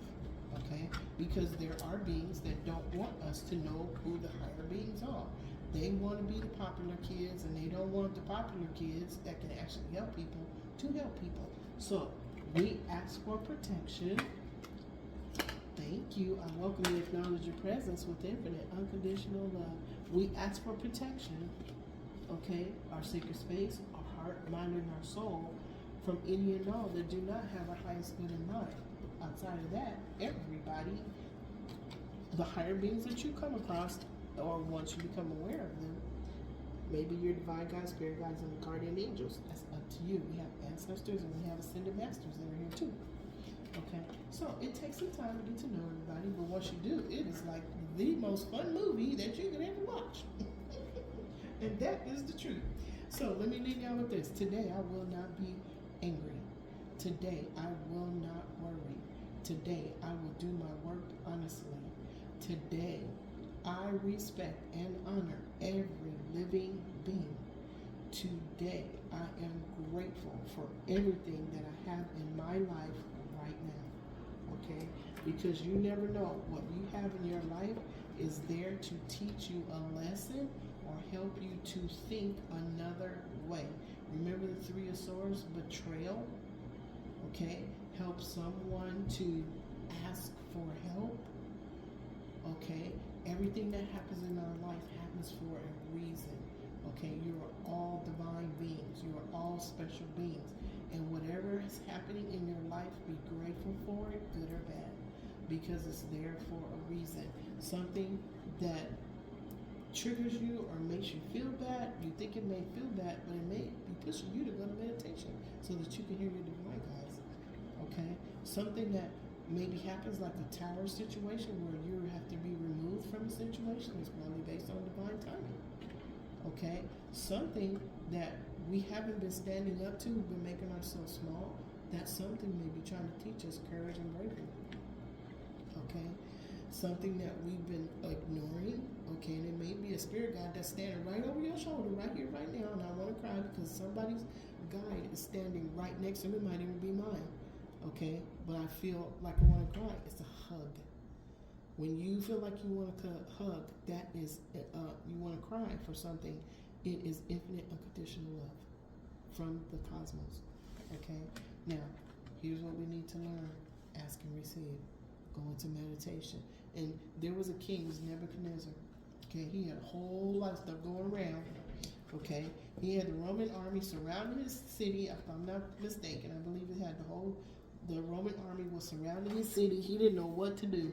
okay? Because there are beings that don't want us to know who the higher beings are. They want to be the popular kids, and they don't want the popular kids that can actually help people to help people. So we ask for protection. Thank you. I welcome you, acknowledge your presence with infinite, unconditional love. We ask for protection, okay? Our sacred space, our heart, mind, and our soul from any and all that do not have our highest good in mind. Outside of that, everybody, the higher beings that you come across, or once you become aware of them, maybe your divine guides, spirit guides, and guardian angels. That's up to you. We have ancestors and we have ascended masters that are here too. Okay, so it takes some time to get to know everybody, but once you do, it is like the most fun movie that you could ever watch. And that is the truth. So let me leave y'all with this. Today I will not be angry. Today I will not worry. Today I will do my work honestly. Today I respect and honor every living being. Today I am grateful for everything that I have in my life right now. Okay? Because you never know what you have in your life is there to teach you a lesson or help you to think another way. Remember the Three of Swords, betrayal? Okay? Help someone to ask for help. Okay? Everything that happens in our life happens for a reason. Okay? You are all divine beings. You are all special beings. And whatever is happening in your life, be grateful for it, good or bad. Because it's there for a reason. Something that triggers you or makes you feel bad, you think it may feel bad, but it may be pushing you to go to meditation so that you can hear your divine guides. Okay? Something that maybe happens like a tower situation where you have to be removed from a situation is probably based on divine timing. Okay? Something that we haven't been standing up to, we've been making ourselves small, that something may be trying to teach us courage and bravery. Okay? Something that we've been ignoring, okay, and it may be a spirit guide that's standing right over your shoulder, right here, right now, and I want to cry because somebody's guide is standing right next to me, it might even be mine, okay, but I feel like I want to cry. It's a hug. When you feel like you want to hug, that is, you want to cry for something, it is infinite unconditional love from the cosmos, okay? Now, here's what we need to learn. Ask and receive. Go into meditation. And there was a king, Nebuchadnezzar. Okay, he had a whole lot of stuff going around. Okay, he had the Roman army surrounding his city. If I'm not mistaken, I believe it had the Roman army was surrounding his city. He didn't know what to do.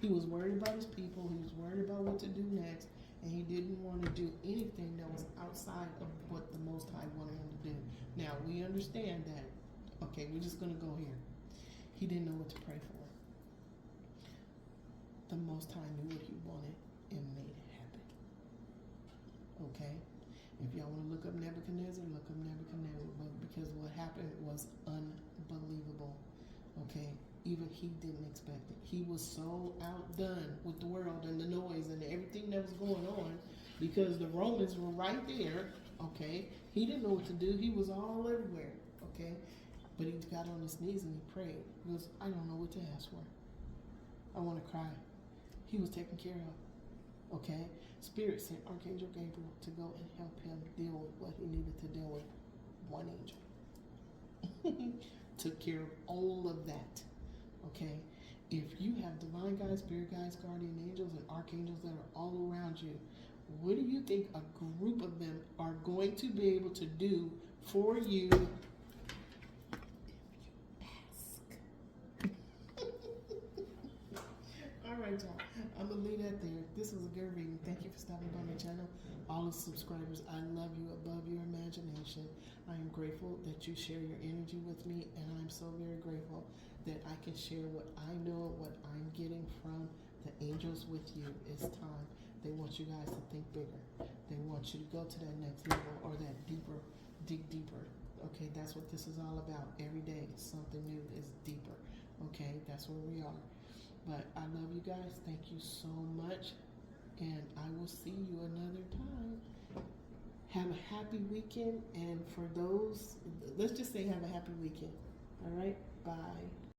He was worried about his people. He was worried about what to do next. And he didn't want to do anything that was outside of what the Most High wanted him to do. Now, we understand that. Okay, we're just going to go here. He didn't know what to pray for. The Most High knew what he wanted and made it happen. Okay? If y'all want to look up Nebuchadnezzar, because what happened was unbelievable. Okay? even he didn't expect it. He was so outdone with the world and the noise and everything that was going on because the Romans were right there, okay? He didn't know what to do. He was all everywhere, okay? But he got on his knees and he prayed. He goes, I don't know what to ask for. I want to cry. He was taken care of, okay? Spirit sent Archangel Gabriel to go and help him deal with what he needed to deal with. One angel took care of all of that, okay? If you have divine guides, spirit guides, guardian angels, and archangels that are all around you, what do you think a group of them are going to be able to do for you All right, y'all. I'm going to leave that there. This was a good reading. Thank you for stopping by my channel. All the subscribers, I love you above your imagination. I am grateful that you share your energy with me, and I'm so very grateful that I can share what I know, what I'm getting from the angels with you. It's time. They want you guys to think bigger. They want you to go to that next level or that deeper, dig deeper. Okay, that's what this is all about. Every day, something new is deeper. Okay, that's where we are. But I love you guys. Thank you so much. And I will see you another time. Have a happy weekend. And for those, let's just say have a happy weekend. All right? Bye.